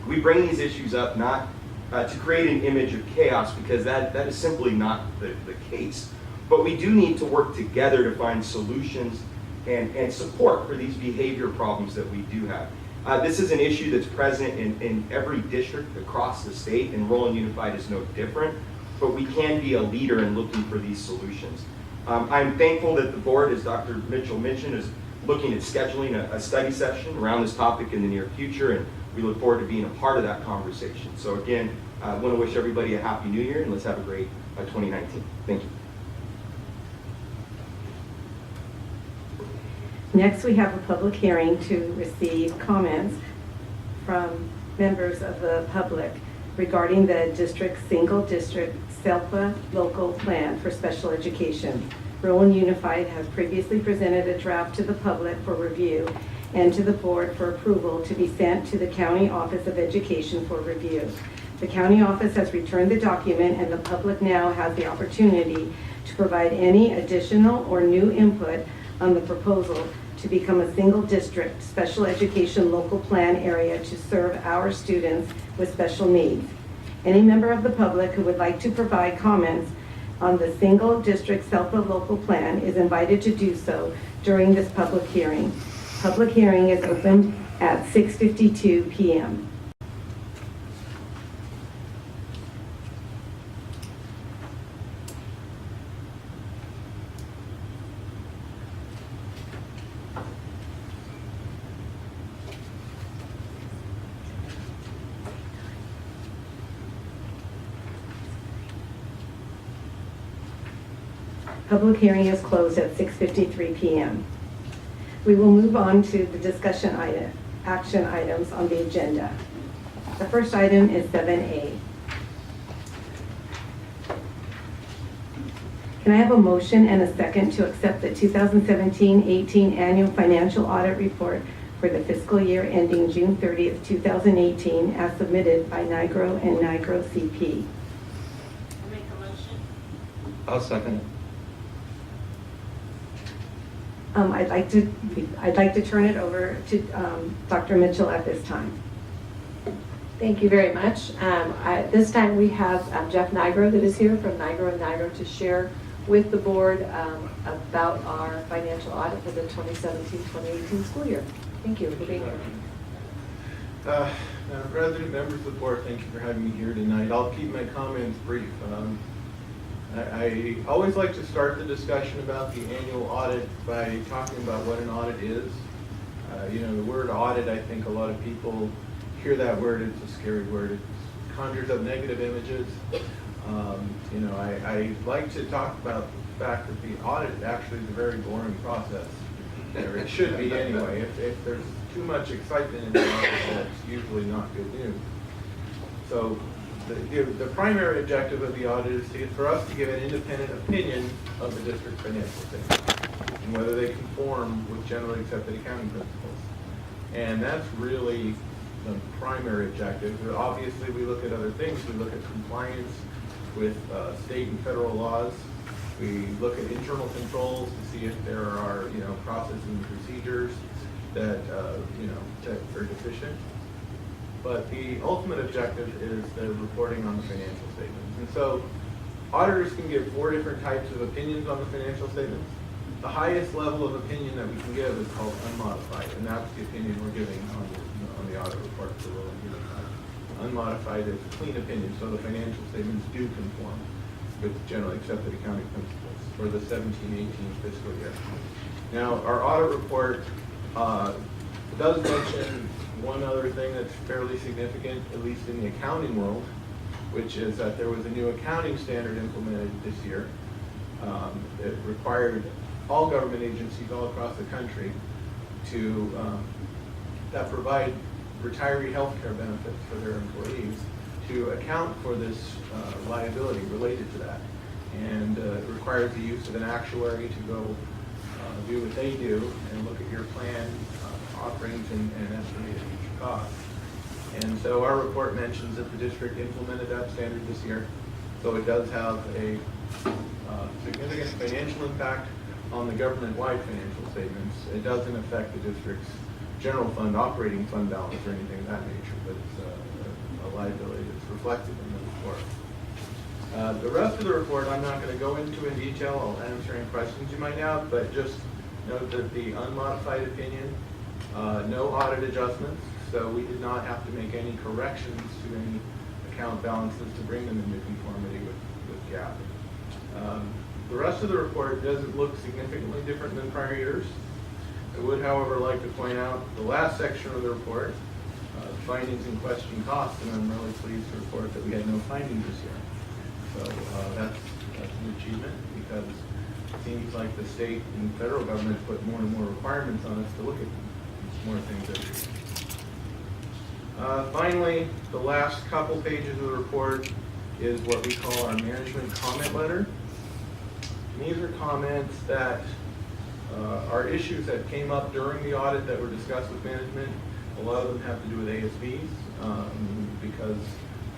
We bring these issues up not to create an image of chaos, because that is simply not the case. But we do need to work together to find solutions and support for these behavior problems that we do have. This is an issue that's present in every district across the state, and Rolling Unified is no different. But we can be a leader in looking for these solutions. I'm thankful that the board, as Dr. Mitchell mentioned, is looking at scheduling a study session around this topic in the near future, and we look forward to being a part of that conversation. So again, I want to wish everybody a Happy New Year, and let's have a great 2019. Thank you. Next, we have a public hearing to receive comments from members of the public regarding the district's single district SELPA local plan for special education. Rolling Unified has previously presented a draft to the public for review and to the board for approval to be sent to the County Office of Education for review. The county office has returned the document, and the public now has the opportunity to provide any additional or new input on the proposal to become a single district special education local plan area to serve our students with special needs. Any member of the public who would like to provide comments on the single district SELPA local plan is invited to do so during this public hearing. Public hearing is opened at 6:52 p.m. Public hearing is closed at 6:53 p.m. We will move on to the discussion action items on the agenda. The first item is 7A. Can I have a motion and a second to accept the 2017-18 annual financial audit report for the fiscal year ending June 30th, 2018, as submitted by Nigril and Nigril CP? I'll make a motion. I'll second it. I'd like to turn it over to Dr. Mitchell at this time. Thank you very much. At this time, we have Jeff Nigril that is here from Nigril and Nigril to share with the board about our financial audit for the 2017-2018 school year. Thank you for being here. Madam President, members of the board, thank you for having me here tonight. I'll keep my comments brief. I always like to start the discussion about the annual audit by talking about what an audit is. You know, the word audit, I think a lot of people hear that word, it's a scary word. It conjures up negative images. You know, I like to talk about the fact that the audit actually is a very boring process. Or it should be anyway. If there's too much excitement in the audit, that's usually not good news. So the primary objective of the audit is for us to give an independent opinion of the district's financial statements and whether they conform with generally accepted accounting principles. And that's really the primary objective. Obviously, we look at other things. We look at compliance with state and federal laws. We look at internal controls to see if there are, you know, processes and procedures that, you know, that are deficient. But the ultimate objective is the reporting on the financial statements. And so auditors can give 4 different types of opinions on the financial statements. The highest level of opinion that we can give is called unmodified, and that's the opinion we're giving on the audit report for Lynne. Unmodified is a clean opinion, so the financial statements do conform with generally accepted accounting principles for the 17-18 fiscal year. Now, our audit report does mention one other thing that's fairly significant, at least in the accounting world, which is that there was a new accounting standard implemented this year. It required all government agencies all across the country to that provide retiree health care benefits for their employees to account for this liability related to that. And it requires the use of an actuary to go do what they do and look at your plan offerings and estimate future costs. And so our report mentions that the district implemented that standard this year. So it does have a significant financial impact on the government-wide financial statements. It doesn't affect the district's general fund, operating fund balance or anything of that nature, but it's a liability that's reflected in the report. The rest of the report I'm not going to go into in detail. I'll answer any questions you might have, but just note that the unmodified opinion, no audit adjustments, so we did not have to make any corrections to any account balances to bring them into conformity with GAAP. The rest of the report doesn't look significantly different than prior years. I would, however, like to point out the last section of the report, findings and question costs, and I'm really pleased to report that we had no findings this year. So that's an achievement because it seems like the state and federal government put more and more requirements on us to look at more things every year. Finally, the last couple pages of the report is what we call our management comment letter. And these are comments that are issues that came up during the audit that were discussed with management. A lot of them have to do with ASBs because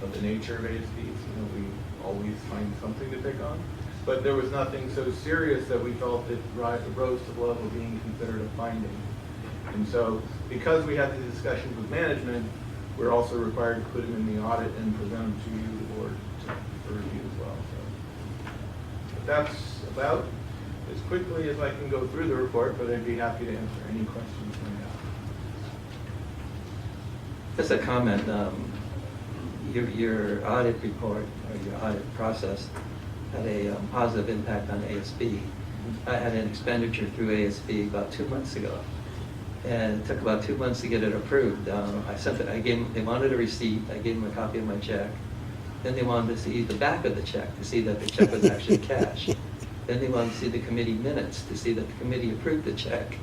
of the nature of ASBs. You know, we always find something to pick on. But there was nothing so serious that we felt it rose to the level of being considered a finding. And so because we had these discussions with management, we're also required to put them in the audit and present them to you, the board, for review as well. So that's about as quickly as I can go through the report, but I'd be happy to answer any questions you may have. Just a comment. Your audit report or your audit process had a positive impact on ASB. I had an expenditure through ASB about 2 months ago, and it took about 2 months to get it approved. I sent it. They wanted a receipt. I gave them a copy of my check. Then they wanted to see the back of the check to see that the check was actually cash. Then they want to see the committee minutes to see that the committee approved the check.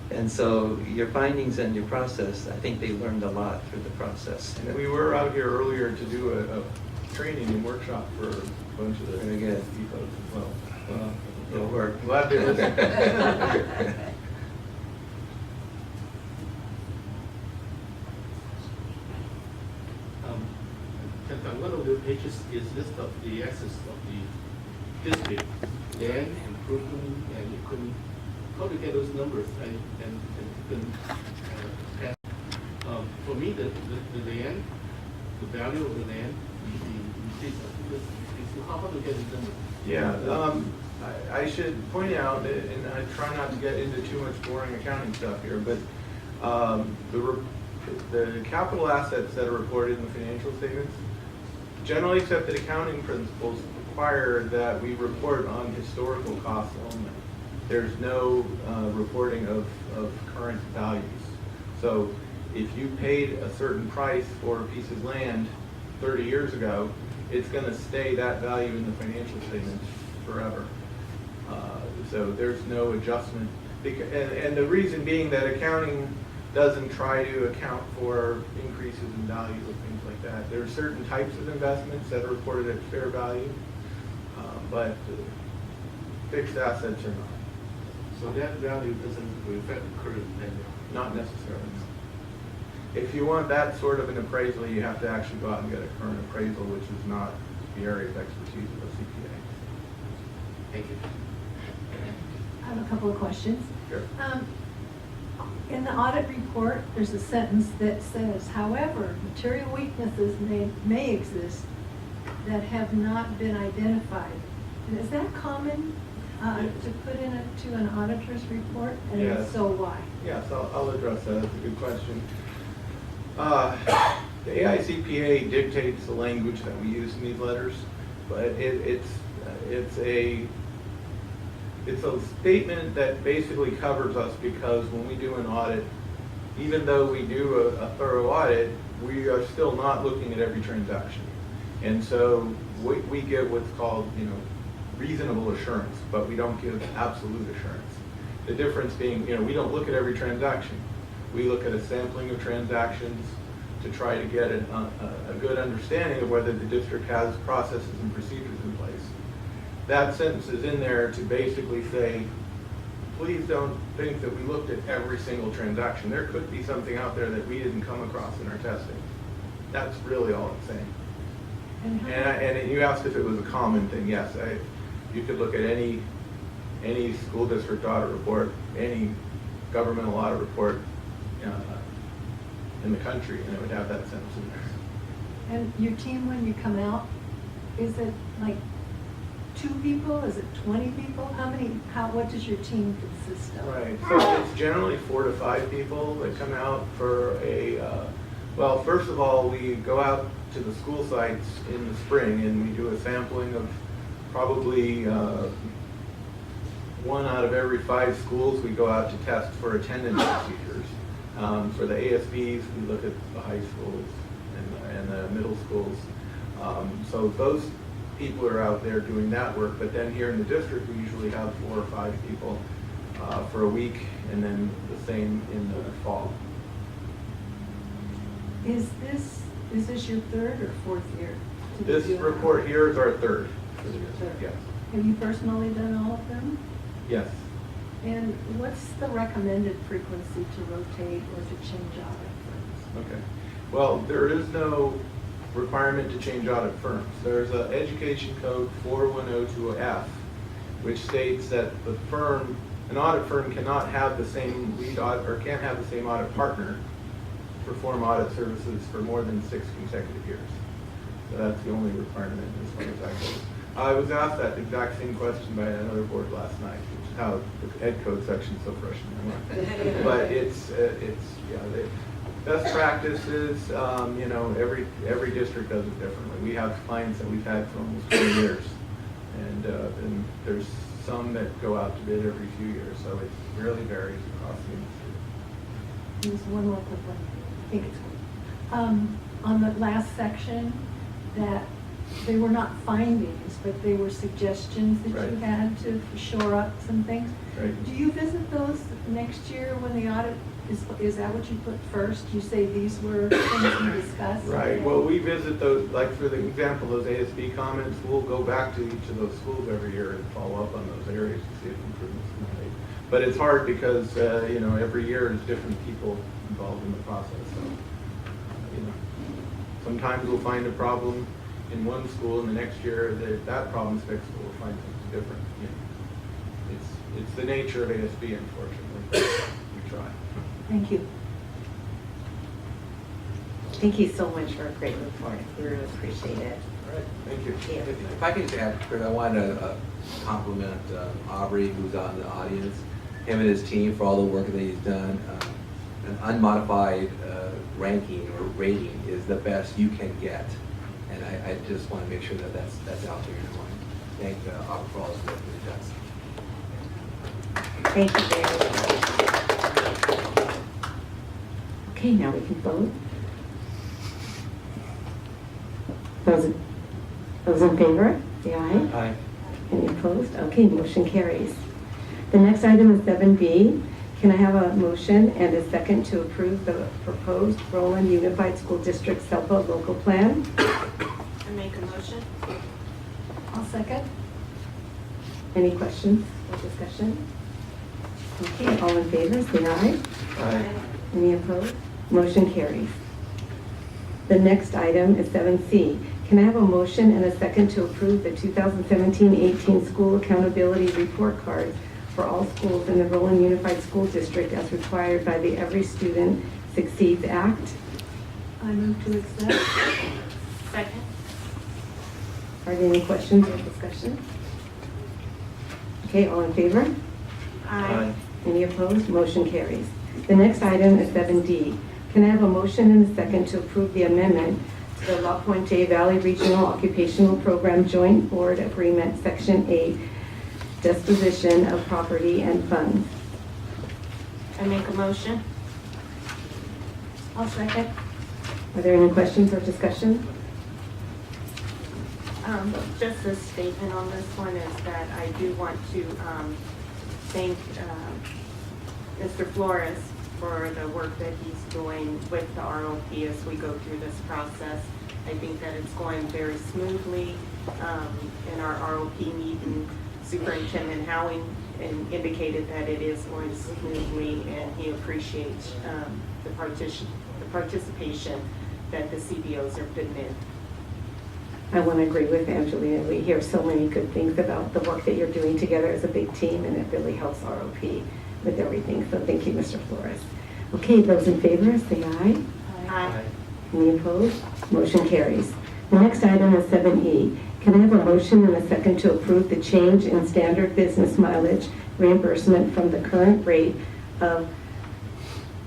And so your findings and your process, I think they learned a lot through the process. And we were out here earlier to do a training and workshop for a bunch of the Very good. folks as well. Well, it'll work. Glad they listened. One of the pages is list of the assets of the district, land, improvement, and you couldn't, how to get those numbers, and you couldn't pass. For me, the land, the value of the land, how to get the numbers? Yeah, I should point out, and I try not to get into too much boring accounting stuff here, but the capital assets that are reported in the financial statements, generally accepted accounting principles require that we report on historical costs only. There's no reporting of current values. So if you paid a certain price for a piece of land 30 years ago, it's going to stay that value in the financial statements forever. So there's no adjustment. And the reason being that accounting doesn't try to account for increases in value of things like that. There are certain types of investments that are reported at fair value, but fixed assets are not. So that value doesn't reflect the current value? Not necessarily. If you want that sort of an appraisal, you have to actually go out and get a current appraisal, which is not the area of expertise of a CPA. Thank you. I have a couple of questions. Sure. In the audit report, there's a sentence that says, however, material weaknesses may exist that have not been identified. And is that common to put into an auditor's report? And Yes. if so, why? Yes, I'll address that. That's a good question. The AICPA dictates the language that we use in these letters, but it's a statement that basically covers us, because when we do an audit, even though we do a thorough audit, we are still not looking at every transaction. And so we give what's called, reasonable assurance, but we don't give absolute assurance. The difference being, we don't look at every transaction. We look at a sampling of transactions to try to get a good understanding of whether the district has processes and procedures in place. That sentence is in there to basically say, please don't think that we looked at every single transaction. There could be something out there that we didn't come across in our testing. That's really all it's saying. And you asked if it was a common thing. Yes, you could look at any school district audit report, any governmental audit report in the country, and it would have that sentence in there. And your team, when you come out, is it like 2 people? Is it 20 people? What does your team consist of? Right, so it's generally 4 to 5 people that come out for well, first of all, we go out to the school sites in the spring and we do a sampling of probably 1 out of every 5 schools. We go out to test for attendance procedures. For the ASBs, we look at the high schools and the middle schools. So those people are out there doing that work, but then here in the district, we usually have 4 or 5 people for a week, and then the same in the fall. Is this your 3rd or 4th year? This report here is our 3rd. Yes. Have you personally done all of them? Yes. And what's the recommended frequency to rotate or to change audit firms? Okay. Well, there is no requirement to change audit firms. There's an Education Code 41020F, which states that an audit firm cannot have the same lead audit, or can't have the same audit partner perform audit services for more than 6 consecutive years. So that's the only requirement as far as that goes. I was asked that exact same question by another board last night, which is how the Ed Code section is so fresh in my mind. But it's best practices, every district does it differently. We have clients that we've had for almost 20 years, and there's some that go out to bid every few years, so it really varies across the industry. There's one more quick one. I think it's good. On the last section, that they were not findings, but they were suggestions that you Right. had to shore up some things. Right. Do you visit those next year when the audit, is that what you put first? You say these were things we discussed? Right, well, we visit those, like for the example, those ASB comments, we'll go back to each of those schools every year and follow up on those areas to see if improvements have been made. But it's hard because, you know, every year there's different people involved in the process, so, you know. Sometimes we'll find a problem in one school and the next year that problem's fixed, but we'll find something different, you know. It's the nature of ASB, unfortunately. We try. Thank you. Thank you so much for a great report. We really appreciate it. All right, thank you. Yeah. If I could just add, Chris, I wanted to compliment Aubrey, who's on the audience, him and his team for all the work that he's done. An unmodified ranking or rating is the best you can get. And I just want to make sure that that's out there. And I want to thank Aubrey for all his work that he does. Thank you very much. Okay, now we can vote. Those in favor, say aye. Aye. Any opposed? Okay, motion carries. The next item is 7B. Can I have a motion and a second to approve the proposed Roland Unified School District SELPA local plan? I make a motion. I'll second. Any questions or discussion? Okay, all in favor, say aye. Aye. Any opposed? Motion carries. The next item is 7C. Can I have a motion and a second to approve the 2017-18 school accountability report cards for all schools in the Roland Unified School District as required by the Every Student Succeeds Act? I move to accept. Second. Are there any questions or discussion? Okay, all in favor? Aye. Any opposed? Motion carries. The next item is 7D. Can I have a motion and a second to approve the amendment to the La Puente Valley Regional Occupational Program Joint Board Agreement, Section 8, disposition of property and funds? I make a motion. I'll second. Are there any questions or discussion? Just a statement on this one is that I do want to thank Mr. Flores for the work that he's doing with the ROP as we go through this process. I think that it's going very smoothly. In our ROP meeting, Superintendent Howing indicated that it is going smoothly, and he appreciates the participation that the CBOs are putting in. I want to agree with Angelina. We hear so many good things about the work that you're doing together as a big team, and it really helps ROP with everything. So thank you, Mr. Flores. Okay, those in favor, say aye. Aye. Any opposed? Motion carries. The next item is 7E. Can I have a motion and a second to approve the change in standard business mileage reimbursement from the current rate of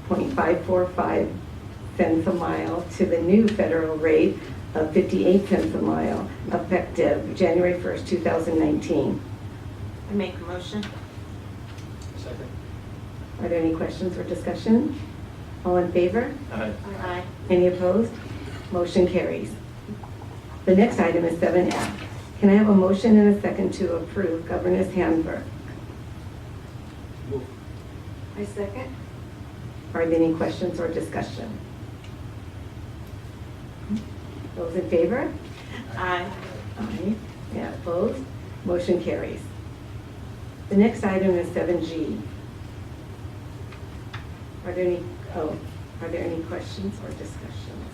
0.545 cents a mile to the new federal rate of 58 cents a mile, effective January 1st, 2019? I make a motion. Second. Are there any questions or discussion? All in favor? Aye. Aye. Any opposed? Motion carries. The next item is 7F. Can I have a motion and a second to approve Governor's Handbook? Move. I second. Are there any questions or discussion? Those in favor? Aye. Aye. Yeah, opposed? Motion carries. The next item is 7G. Are there any questions or discussions?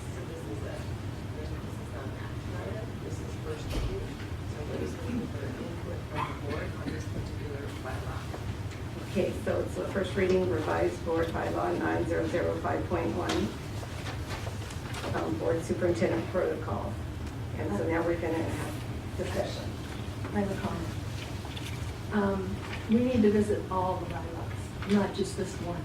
Okay, so it's the first reading, revised board bylaw 9005.1, board superintendent protocol. And so now we're going to have discussion. I have a comment. We need to visit all the bylaws, not just this one.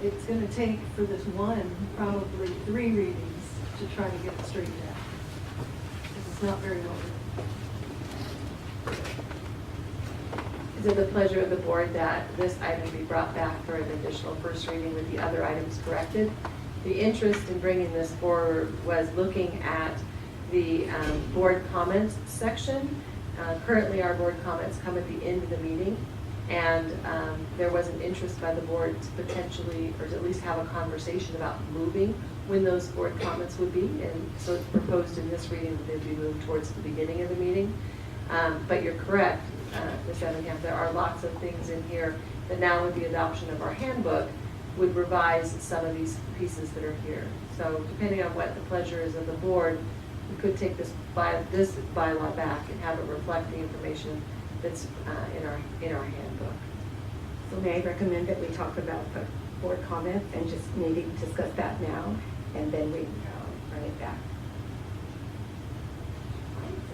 It's going to take for this one probably 3 readings to try to get it straightened out. Because it's not very well written. Is it the pleasure of the board that this item be brought back for an additional first reading with the other items corrected? The interest in bringing this forward was looking at the board comments section. Currently, our board comments come at the end of the meeting, and there was an interest by the board to potentially, or to at least have a conversation about moving when those board comments would be, and so it's proposed in this reading that they'd be moved towards the beginning of the meeting. But you're correct, Ms. Ebenkamp, there are lots of things in here that now with the adoption of our handbook would revise some of these pieces that are here. So depending on what the pleasure is of the board, we could take this bylaw back and have it reflect the information that's in our handbook. So may I recommend that we talk about the board comments and just maybe discuss that now, and then we bring it back.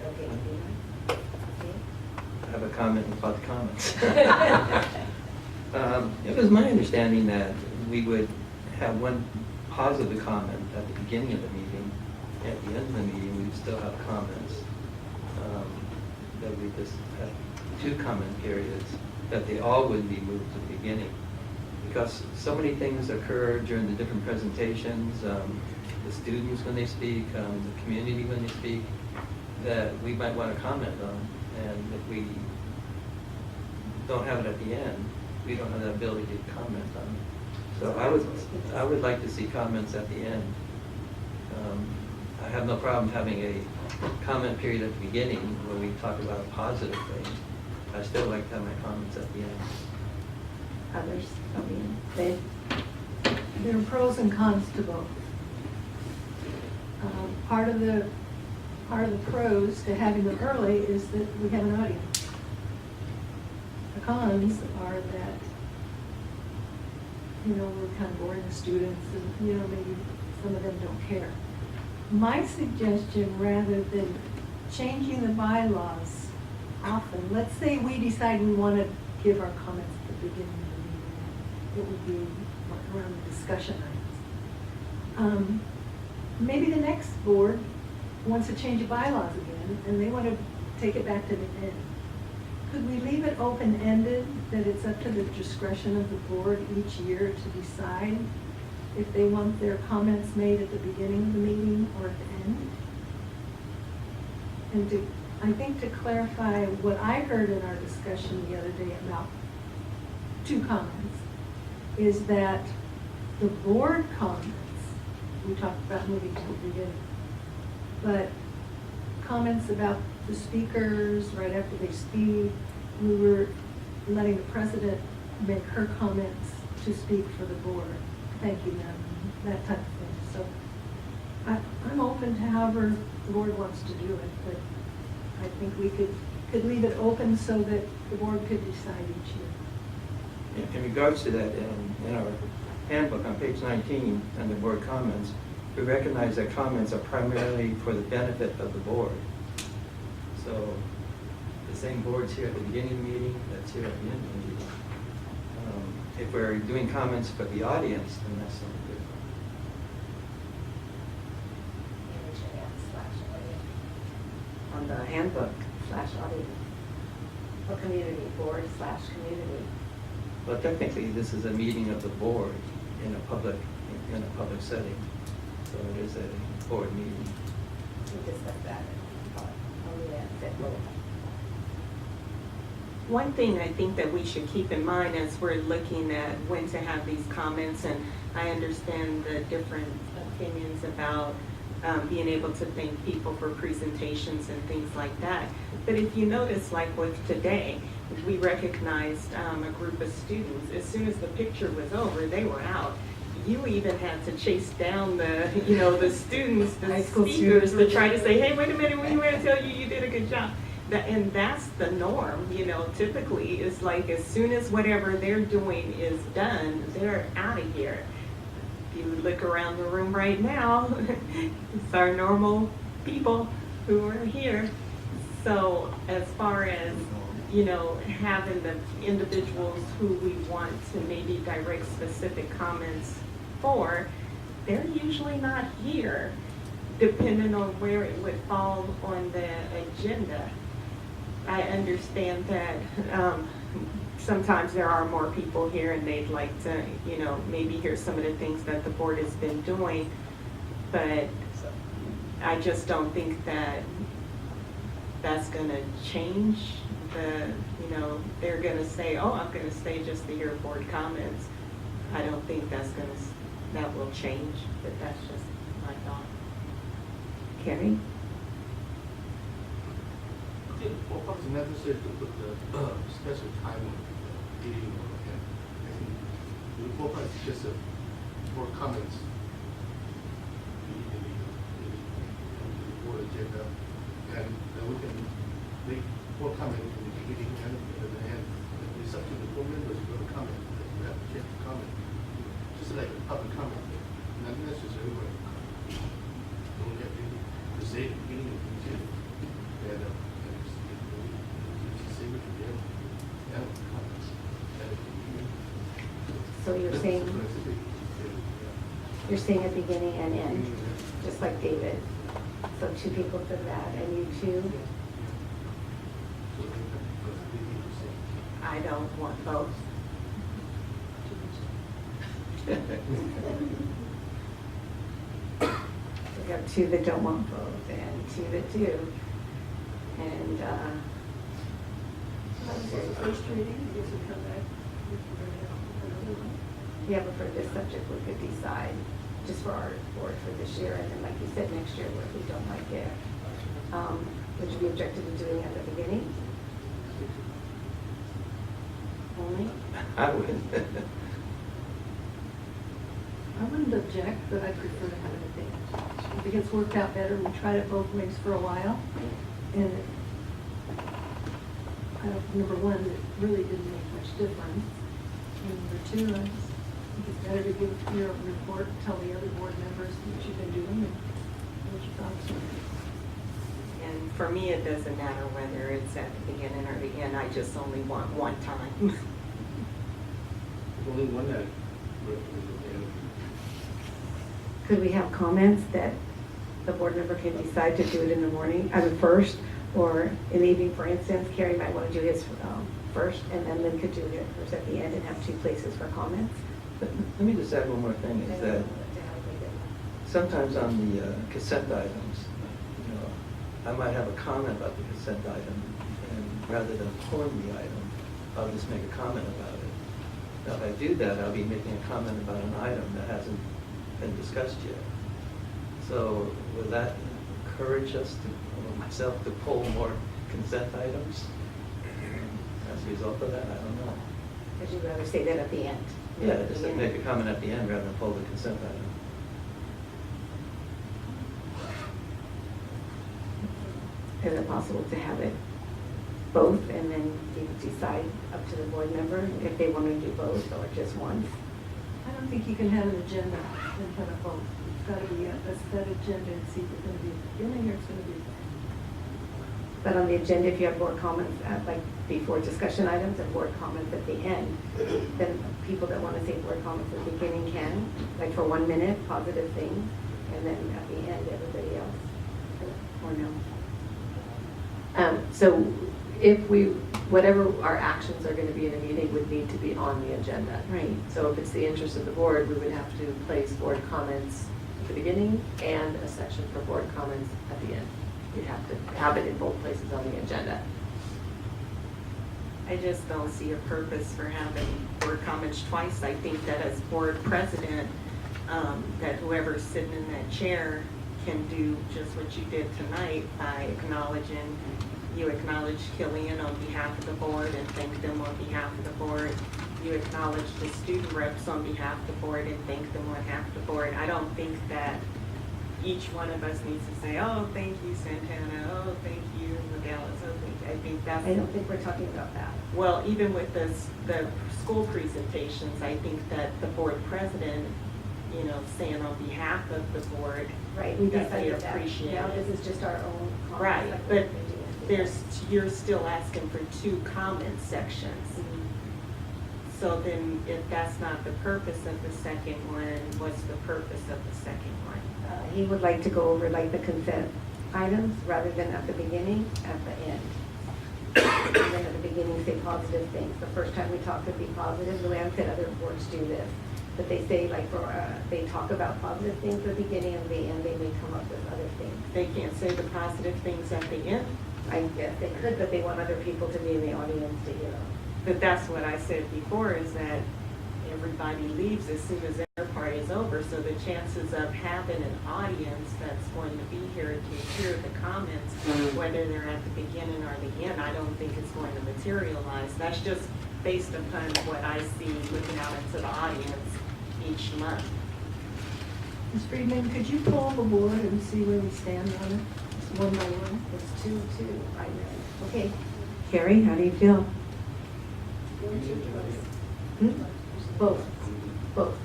Okay. I have a comment about the comments. It was my understanding that we would have one positive comment at the beginning of the meeting. At the end of the meeting, we'd still have comments. That we just have 2 comment periods, that they all would be moved to the beginning. Because so many things occur during the different presentations, the students when they speak, the community when they speak, that we might want to comment on. And if we don't have it at the end, we don't have the ability to comment on it. So I would like to see comments at the end. I have no problem having a comment period at the beginning where we talk about a positive thing. I still like to have my comments at the end. Others, Lynne? There are pros and cons to both. Part of the pros to having them early is that we have an audience. The cons are that, we're kind of boring the students and, maybe some of them don't care. My suggestion, rather than changing the bylaws often, let's say we decide we want to give our comments at the beginning of the meeting. It would be around the discussion items. Maybe the next board wants to change the bylaws again, and they want to take it back to the end. Could we leave it open-ended, that it's up to the discretion of the board each year to decide if they want their comments made at the beginning of the meeting or at the end? And I think to clarify what I heard in our discussion the other day about 2 comments, is that the board comments, we talked about moving to the beginning, but comments about the speakers right after they speak, we were letting the president make her comments to speak for the board. Thank you, madam, that type of thing. So I'm open to however the board wants to do it, but I think we could leave it open so that the board could decide each year. In regards to that, in our handbook on page 19, under board comments, we recognize that comments are primarily for the benefit of the board. So the same board's here at the beginning of the meeting, that's here at the end of the meeting. If we're doing comments for the audience, then that's something different. On the handbook /audience, or community, board/community. But technically, this is a meeting of the board in a public setting. So it is a board meeting. We discussed that. One thing I think that we should keep in mind as we're looking at when to have these comments, and I understand the different opinions about being able to thank people for presentations and things like that. But if you notice, like with today, we recognized a group of students. As soon as the picture was over, they were out. You even had to chase down the students, the speakers, to try to say, hey, wait a minute, we want to tell you you did a good job. And that's the norm, typically it's like as soon as whatever they're doing is done, they're out of here. If you look around the room right now, it's our normal people who are here. So as far as, having the individuals who we want to maybe direct specific comments for, they're usually not here, depending on where it would fall on the agenda. I understand that sometimes there are more people here and they'd like to, you know, maybe hear some of the things that the board has been doing, but I just don't think that that's gonna change the, you know, they're gonna say, oh, I'm gonna stay just to hear board comments. I don't think that will change, but that's just my thought. Cary? I think what was necessary to put the special time on the meeting, and I think the four parts is just more comments in the board agenda, and then we can make more comment in the beginning and at the end. It's up to the board members who have a comment, you have a chance to comment, just like a public comment, not necessarily everybody to comment. Don't have to say at the beginning of the meeting, and So you're saying at beginning and end, just like David. So two people for that, and you two? I don't want both. We have two that don't want both, and two that do. And, First reading, I guess we come back. yeah, but for this subject, we could decide just for our board for this year, and then like you said, next year, if we don't like it. Would you be objected to doing it at the beginning? Only? I would. I wouldn't object, but I prefer to have it at the end. If it gets worked out better, we tried it both ways for a while, and number one, it really didn't make much difference. And number two, I just think it's better to give your report, tell the other board members what you've been doing and what your thoughts are. And for me, it doesn't matter whether it's at the beginning or the end. I just only want one time. Only one that. Could we have comments that the board member can decide to do it in the morning, first, or in the evening, for instance? Cary might want to do his first, and then Lynne could do hers at the end and have two places for comments. Let me just add one more thing, is that sometimes on the consent items, you know, I might have a comment about the consent item, and rather than pulling the item, I'll just make a comment about it. Now, if I do that, I'll be making a comment about an item that hasn't been discussed yet. So will that encourage us to, or myself, to pull more consent items as a result of that? I don't know. Would you rather say that at the end? Yeah, just make a comment at the end rather than pull the consent item. Is it possible to have it both, and then you decide up to the board member if they want to do both or just one? I don't think you can have an agenda and have it both. It's got to be a set agenda and see if it's going to be at the beginning or it's going to be. But on the agenda, if you have board comments like before discussion items and board comments at the end, then people that want to say board comments at the beginning can, like for 1 minute, positive things, and then at the end, everybody else, or no? So if we, whatever our actions are going to be in a meeting would need to be on the agenda. Right. So if it's the interest of the board, we would have to place board comments at the beginning and a section for board comments at the end. You'd have to have it in both places on the agenda. I just don't see a purpose for having board comments twice. I think that as board president, that whoever's sitting in that chair can do just what you did tonight by acknowledging, you acknowledge Killian on behalf of the board and thank them on behalf of the board. You acknowledge the student reps on behalf of the board and thank them on behalf of the board. I don't think that each one of us needs to say, oh, thank you, Santana, oh, thank you, Nogales, oh, thank you. I think that's... I don't think we're talking about that. Well, even with the school presentations, I think that the board president, you know, saying on behalf of the board, right, we that they decided that. appreciate Now it. this is just our own comments. Right, like but you're still asking for 2 comment sections. Mm-hmm. So then, if that's not the purpose of the second one, what's the purpose of the second one? He would like to go over like the consent items rather than at the beginning, at the end. and then at the beginning say positive things. The first time we talk would be positive, the way I've said other boards do this. But they say like, they talk about positive things at the beginning and the end, they may come up with other things. They can't say the positive things at the end. I guess they could, but they want other people to be in the audience to hear them. But that's what I said before, is that everybody leaves as soon as their part is over, so the chances of having an audience that's going to be here to hear the comments, whether they're at the beginning or the end, I don't think it's going to materialize. That's just based upon what I see looking out into the audience each month. Ms. Friedman, could you pull the board and see where we stand on it? Just one by one. It's 2-2, I know. Okay. Cary, how do you feel? Both. Both.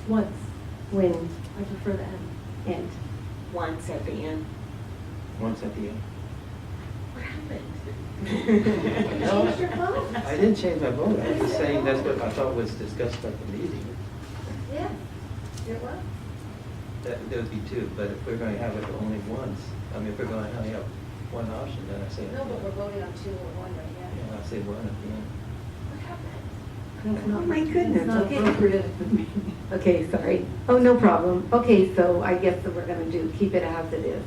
Once. When? I prefer the end. End. Once at the end. Once at the end. What happened? Change your vote. I didn't change my vote. I was just saying that's what I thought was discussed at the meeting. Yeah. It was. That there would be two, but if we're going to have it only once, I mean, if we're going to only have one option, then I say. No, but we're voting on 2 or 1 right now. Yeah, I say one at the end. What happened? Oh my goodness. It's not Okay. appropriate. Okay, sorry. Oh, no problem. Okay, so I guess that we're going to keep it as it is.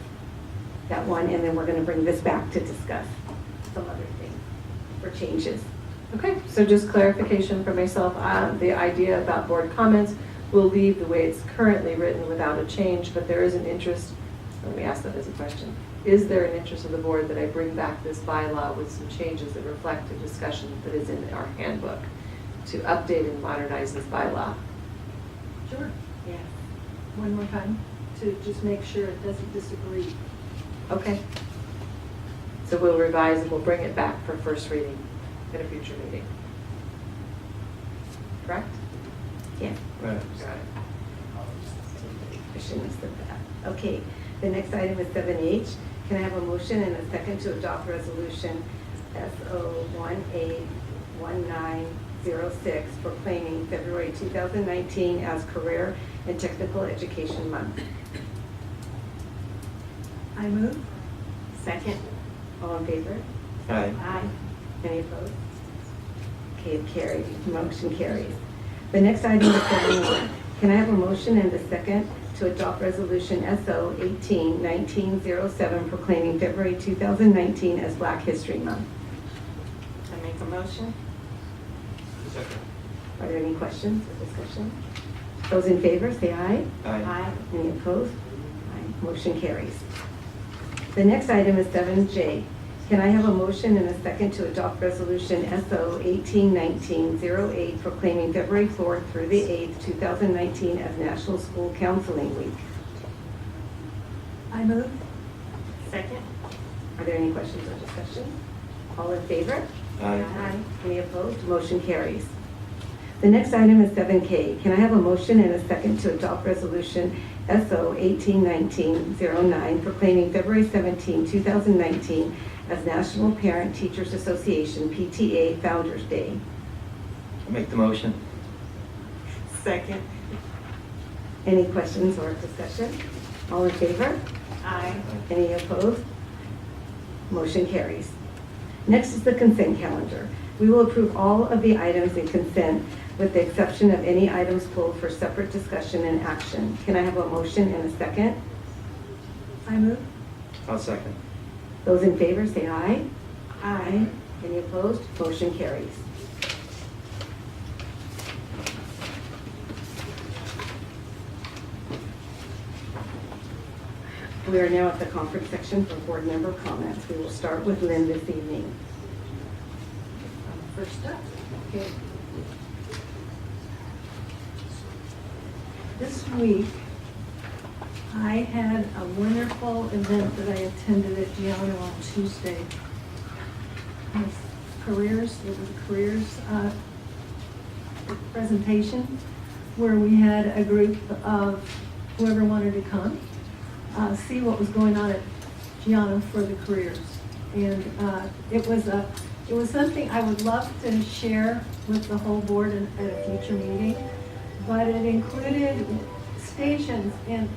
That one, and then we're going to bring this back to discuss some other things or changes. Okay, so just clarification for myself, the idea about board comments will leave the way it's currently written without a change, but there is an interest, let me ask that as a question. Is there an interest of the board that I bring back this bylaw with some changes that reflect the discussion that is in our handbook to update and modernize this bylaw? Sure. Yeah. One more time, to just make sure it doesn't disagree. Okay. So we'll revise and we'll bring it back for first reading in a future meeting. Correct? Yeah. Right. Got it. I shouldn't have said that. Okay, the next item is 7H. Can I have a motion and a second to adopt resolution SO181906 proclaiming February 2019 as Career and Technical Education Month? I move. Second. All in favor? Aye. Aye. Any opposed? Okay, it carries. Motion carries. The next item is 7E. Can I have a motion and a second to adopt resolution SO 18-1907 proclaiming February 2019 as Black History Month? I make a motion. Second. Are there any questions or discussion? Those in favor, say aye. Aye. Any opposed? Aye. Motion carries. The next item is 7J. Can I have a motion and a second to adopt resolution SO 18-1908 proclaiming February 4th through the 8th, 2019 as National School Counseling Week? I move. Second. Are there any questions or discussion? All in favor? Aye. Any opposed? Motion carries. The next item is 7K. Can I have a motion and a second to adopt resolution SO 18-1909 proclaiming February 17, 2019 as National Parent Teachers Association PTA Founders Day? I'll make the motion. Second. Any questions or discussion? All in favor? Aye. Any opposed? Motion carries. Next is the consent calendar. We will approve all of the items in consent with the exception of any items pulled for separate discussion and action. Can I have a motion and a second? I move. I'll second. Those in favor say aye. Aye. Any opposed? Motion carries. We are now at the conference section for board member comments. We will start with Lynne this evening. First up. Okay. This week, I had a wonderful event that I attended at Giano on Tuesday. It was a careers presentation where we had a group of whoever wanted to come, see what was going on at Giano for the careers. And it was something I would love to share with the whole board at a future meeting, but it included stations, and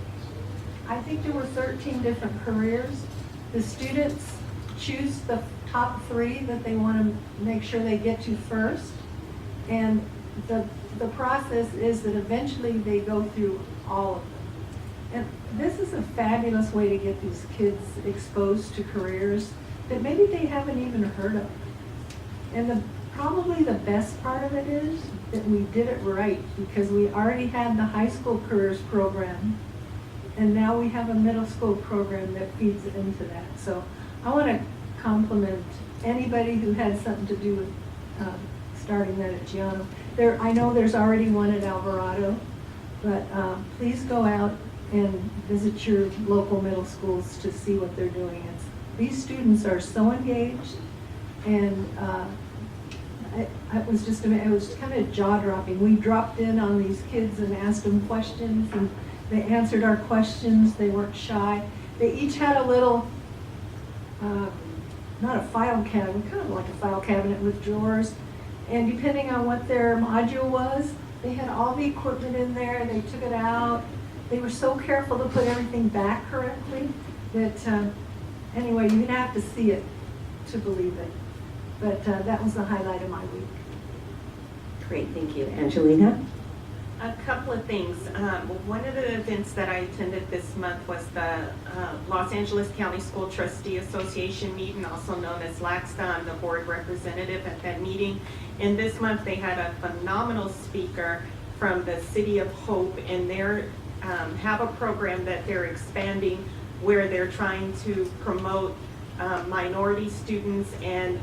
I think there were 13 different careers. The students choose the top 3 that they want to make sure they get to first. And the process is that eventually they go through all of them. And this is a fabulous way to get these kids exposed to careers that maybe they haven't even heard of. And probably the best part of it is that we did it right, because we already had the high school careers program, and now we have a middle school program that feeds into that. So I want to compliment anybody who had something to do with starting that at Giano. I know there's already one at Alvarado, but please go out and visit your local middle schools to see what they're doing. These students are so engaged, and it was kind of jaw-dropping. We dropped in on these kids and asked them questions, and they answered our questions. They weren't shy. They each had a little, not a file cabinet, kind of like a file cabinet with drawers. And depending on what their module was, they had all the equipment in there. They took it out. They were so careful to put everything back correctly that, anyway, you're going to have to see it to believe it. But that was the highlight of my week. Great, thank you. Angelina? A couple of things. One of the events that I attended this month was the Los Angeles County School Trustee Association meeting, also known as LACSTA. I'm the board representative at that meeting. And this month they had a phenomenal speaker from the City of Hope, and they have a program that they're expanding where they're trying to promote minority students and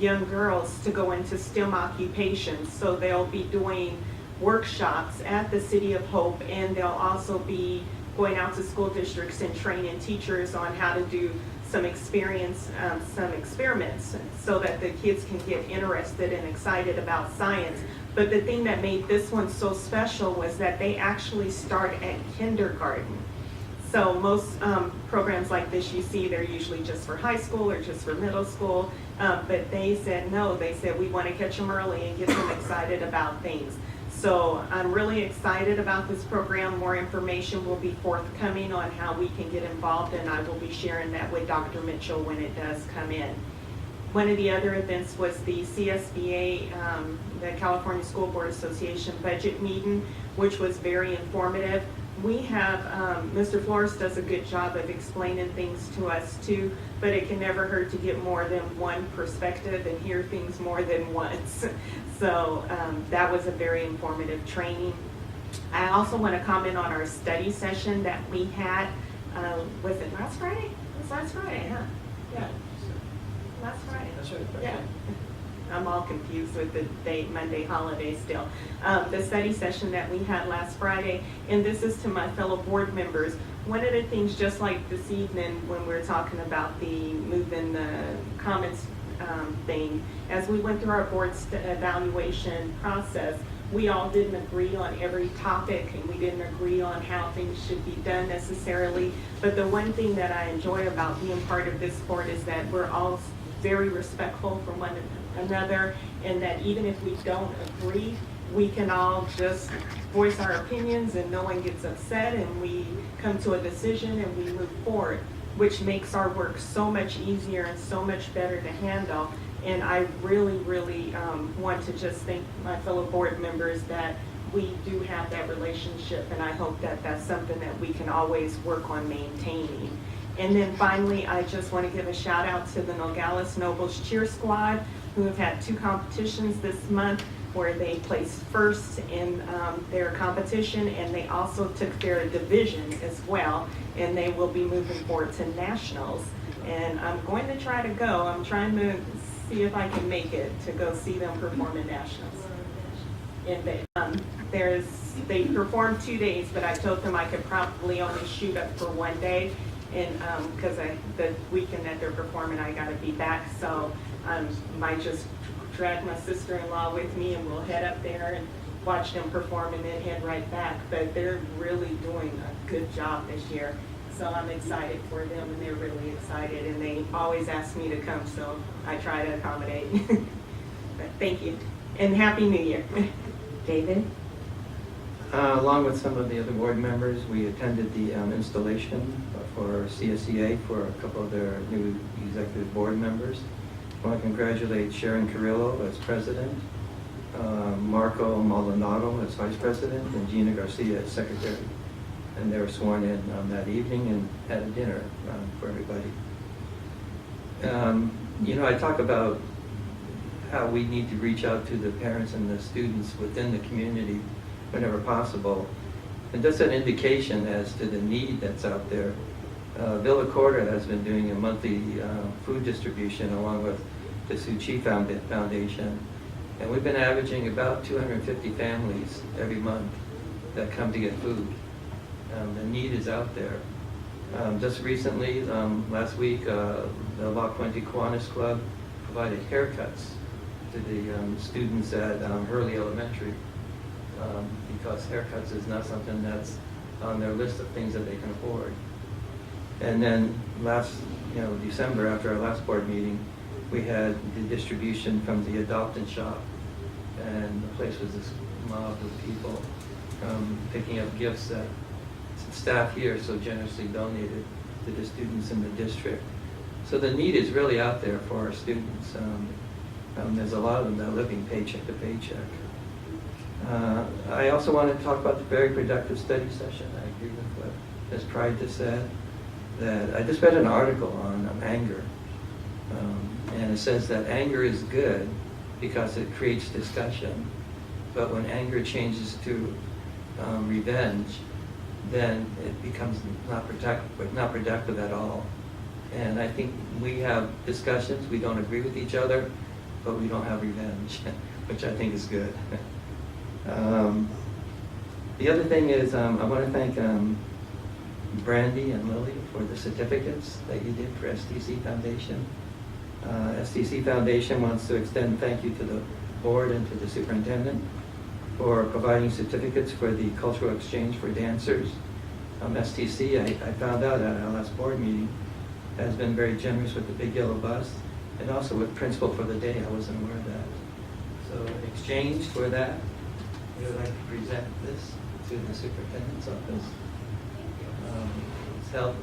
young girls to go into STEM occupations. So they'll be doing workshops at the City of Hope, and they'll also be going out to school districts and training teachers on how to do some experiments so that the kids can get interested and excited about science. But the thing that made this one so special was that they actually start at kindergarten. So most programs like this you see, they're usually just for high school or just for middle school, but they said no, they said we want to catch them early and get them excited about things. So I'm really excited about this program. More information will be forthcoming on how we can get involved, and I will be sharing that with Dr. Mitchell when it does come in. One of the other events was the CSBA, the California School Board Association budget meeting, which was very informative. We have, Mr. Flores does a good job of explaining things to us too, but it can never hurt to get more than one perspective and hear things more than once. So that was a very informative training. I also want to comment on our study session that we had, was it last Friday? It was last Friday, huh? Yeah. Last Friday. That's right. Yeah. I'm all confused with the date, Monday holiday still. The study session that we had last Friday, and this is to my fellow board members. One of the things, just like this evening when we were talking about the moving the comments thing, as we went through our board evaluation process, we all didn't agree on every topic, and we didn't agree on how things should be done necessarily. But the one thing that I enjoy about being part of this board is that we're all very respectful for one another, and that even if we don't agree, we can all just voice our opinions and no one gets upset, and we come to a decision and we move forward, which makes our work so much easier and so much better to handle. And I really, really want to just thank my fellow board members that we do have that relationship, and I hope that that's something that we can always work on maintaining. And then finally, I just want to give a shout out to the Nogales Nobles Cheer Squad, who have had 2 competitions this month where they placed first in their competition, and they also took their division as well, and they will be moving forward to nationals. And I'm going to try to go. I'm trying to see if I can make it to go see them perform in nationals. And they performed 2 days, but I told them I could probably only shoot up for 1 day, and because the weekend that they're performing, I got to be back. So I might just drag my sister-in-law with me, and we'll head up there and watch them perform and then head right back. But they're really doing a good job this year. So I'm excited for them, and they're really excited, and they always ask me to come, so I try to accommodate. But thank you, and Happy New Year. David? Along with some of the other board members, we attended the installation for CSEA for a couple of their new executive board members. I want to congratulate Sharon Carrillo as president, Marco Maldonado as vice president, and Gina Garcia as secretary. And they were sworn in that evening and had a dinner for everybody. You know, I talk about how we need to reach out to the parents and the students within the community whenever possible. And just an indication as to the need that's out there. Villa Corda has been doing a monthly food distribution along with the Suu Kyi Foundation. And we've been averaging about 250 families every month that come to get food. The need is out there. Just recently, last week, the La Puente Kiwanis Club provided haircuts to the students at Hurley Elementary because haircuts is not something that's on their list of things that they can afford. And then last, December, after our last board meeting, we had the distribution from the Adopt-In Shop, and the place was this mob of people picking up gifts that staff here so generously donated to the students in the district. So the need is really out there for our students. There's a lot of them that are living paycheck to paycheck. I also want to talk about the very productive study session. I agree with what Ms. Pride just said. That I just read an article on anger. And it says that anger is good because it creates discussion. But when anger changes to revenge, then it becomes not productive at all. And I think we have discussions, we don't agree with each other, but we don't have revenge, which I think is good. The other thing is I want to thank Brandy and Lily for the certificates that you did for STC Foundation. STC Foundation wants to extend thank you to the board and to the superintendent for providing certificates for the cultural exchange for dancers. STC, I found out at our last board meeting, has been very generous with the Big Yellow Bus and also with Principal for the Day. I wasn't aware of that. So in exchange for that, we would like to present this to the superintendent's office. It's Health,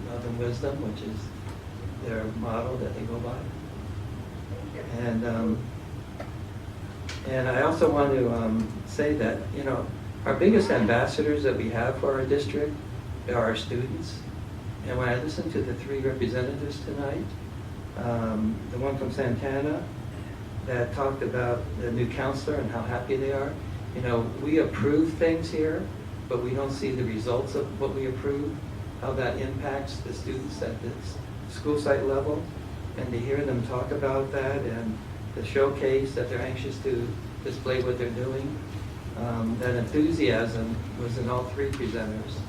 Love, and Wisdom, which is their motto that they go by. And I also want to say that, our biggest ambassadors that we have for our district are our students. And when I listened to the three representatives tonight, the one from Santana that talked about the new counselor and how happy they are, we approve things here, but we don't see the results of what we approve, how that impacts the students at the school site level. And to hear them talk about that and the showcase that they're anxious to display what they're doing, that enthusiasm was in all three presenters.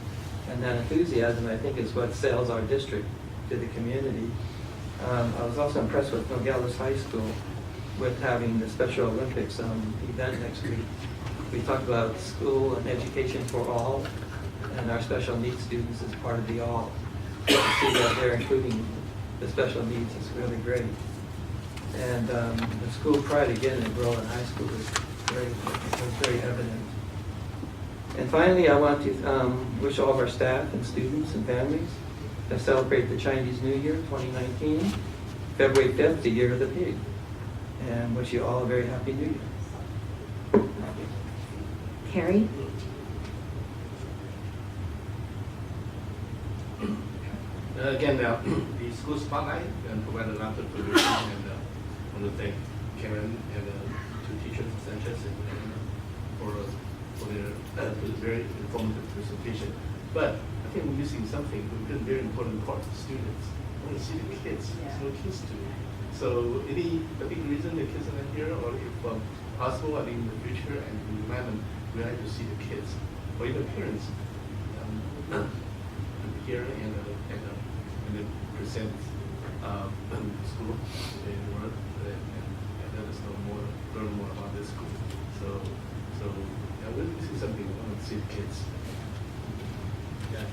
And that enthusiasm, I think, is what sells our district to the community. I was also impressed with Nogales High School with having the Special Olympics event next week. We talked about school and education for all, and our special needs students as part of the all. To see that they're including the special needs is really great. And the school pride, again, in Berlin High School was very evident. And finally, I want to wish all of our staff and students and families to celebrate the Chinese New Year 2019, February 5th, the Year of the Pig. And wish you all a very happy New Year. Cary? Again, the school spotlight provided a lot of information, and I want to thank Karen and two teachers, Sanchez and for their very informative presentation. But I think we're missing something. We've been very important part of the students. I want to see the kids. There's no kids to it. So any particular reason the kids are not here, or if possible, I think in the future, and we remind them, we like to see the kids, or even parents here and then present school and work and let us know more, learn more about this school. So we'll see something. I want to see the kids. Yeah,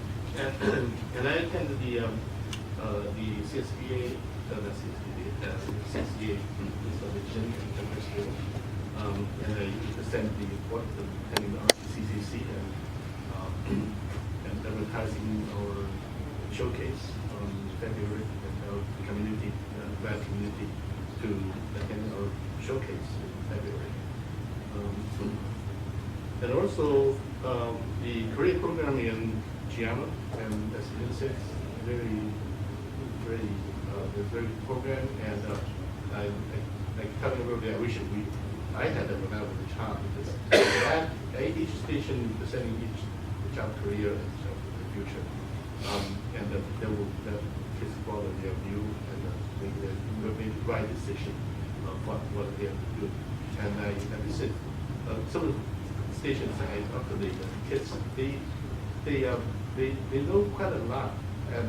and I attended the CSBA, CSBA installation in Temple School, and I presented the report of the pending CCC and advertising our showcase on February, and our community, glad community to attend our showcase in February. And also the career program in Gianna, and as Lynne said, very good program, and I tell you earlier, I wish I had that when I was a child, because at each station presenting each job career and job in the future, and that kids follow their view and make the right decision of what they have to do. And I visit some of the stations I talk to the kids. They know quite a lot. And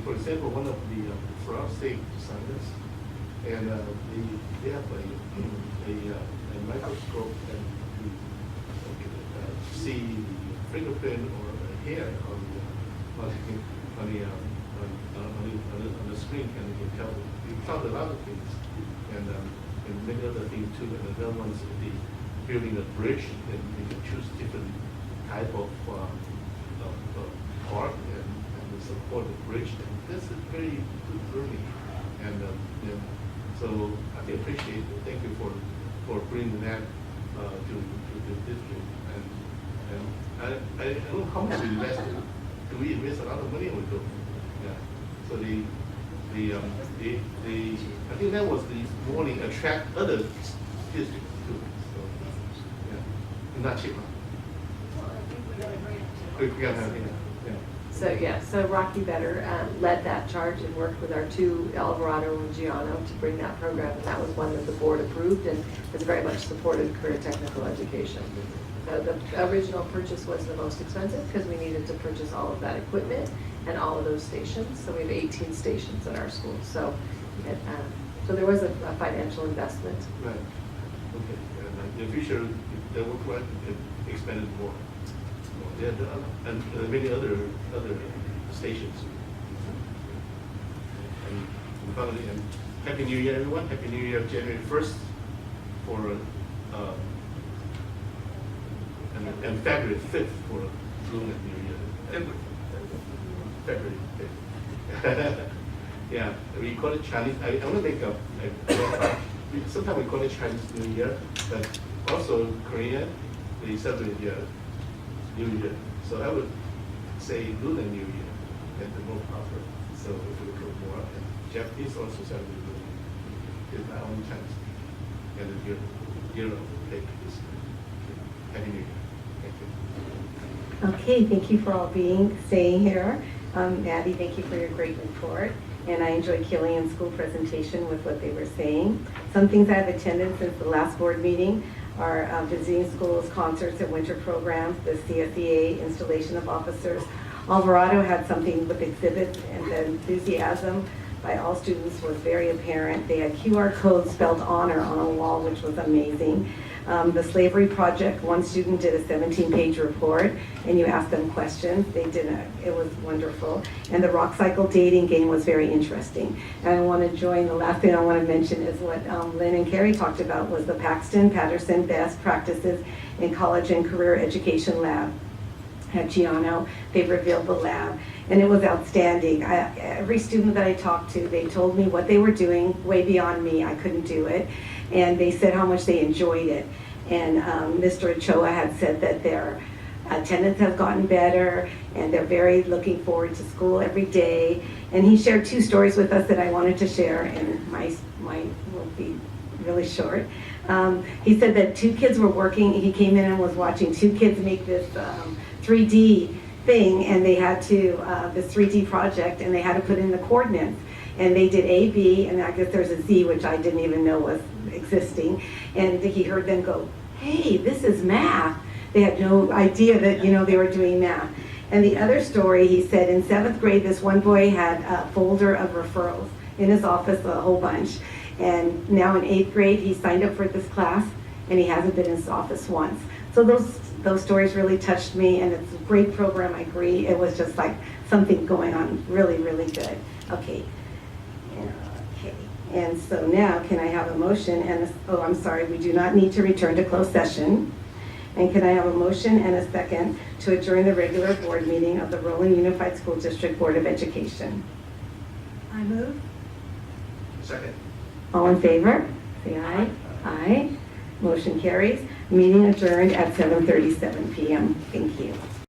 for example, one of the frog state scientists, and they have a microscope and to see the fingerprint or a hair on the screen, and you can tell a lot of things, and many other things too. And the other ones, the building a bridge, and you can choose different type of part and support the bridge. And this is very good learning, and so I appreciate it. Thank you for bringing that to the district. And I don't know how much we invested. Do we invest a lot of money, or we don't? Yeah. So I think that was the morning attract other districts too. So yeah, not cheap. We got to have it. So Rocky Better led that charge and worked with our two, Alvarado and Giano, to bring that program, and that was one that the board approved and has very much supported career technical education. So the original purchase was the most expensive because we needed to purchase all of that equipment and all of those stations. So we have 18 stations in our school. So there was a financial investment. Right. Okay. And in the future, if they work right, they expand it more. Yeah, and many other stations. And finally, and Happy New Year, everyone! Happy New Year, January 1st, for and February 5th for Lunar New Year. February 5th. Yeah, we call it Chinese. I want to make sometimes we call it Chinese New Year, but also Korean, they celebrate New Year. So I would say Lunar New Year and the more proper. So if we look more, and Japanese also celebrate Lunar New Year. It's not only Chinese. And the year of Lake is Happy New Year. Thank you. Okay, thank you for all staying here. Abby, thank you for your great report. And I enjoyed Killian's school presentation with what they were saying. Some things I've attended since the last board meeting are visiting schools, concerts, and winter programs, the CSEA installation of officers. Alvarado had something with exhibits, and the enthusiasm by all students was very apparent. They had QR codes spelled honor on a wall, which was amazing. The slavery project, one student did a 17-page report, and you asked them questions. They did it was wonderful. And the rock cycle dating game was very interesting. And I want to join, the last thing I want to mention is what Lynne and Cary talked about was the Paxton-Patterson Best Practices in College and Career Education Lab at Giano. They revealed the lab, and it was outstanding. Every student that I talked to, they told me what they were doing way beyond me. I couldn't do it. And they said how much they enjoyed it. And Mr. Ochoa had said that their attendance has gotten better, and they're very looking forward to school every day. And he shared two stories with us that I wanted to share, and mine will be really short. He said that two kids were working. He came in and was watching two kids make this 3D thing, and they had to, this 3D project, and they had to put in the coordinates. And they did A, B, and I guess there's a Z, which I didn't even know was existing. And he heard them go, hey, this is math. They had no idea that, they were doing math. And the other story, he said in 7th grade, this one boy had a folder of referrals in his office, a whole bunch. And now in 8th grade, he signed up for this class, and he hasn't been in his office once. So those stories really touched me, and it's a great program, I agree. It was just like something going on really, really good. Okay. And so now, can I have a motion? And I'm sorry, we do not need to return to closed session. And can I have a motion and a second to adjourn the regular board meeting of the Roland Unified School District Board of Education? I move. Second. All in favor? Say aye. Aye. Motion carries. Meeting adjourned at 7:37 p.m. Thank you.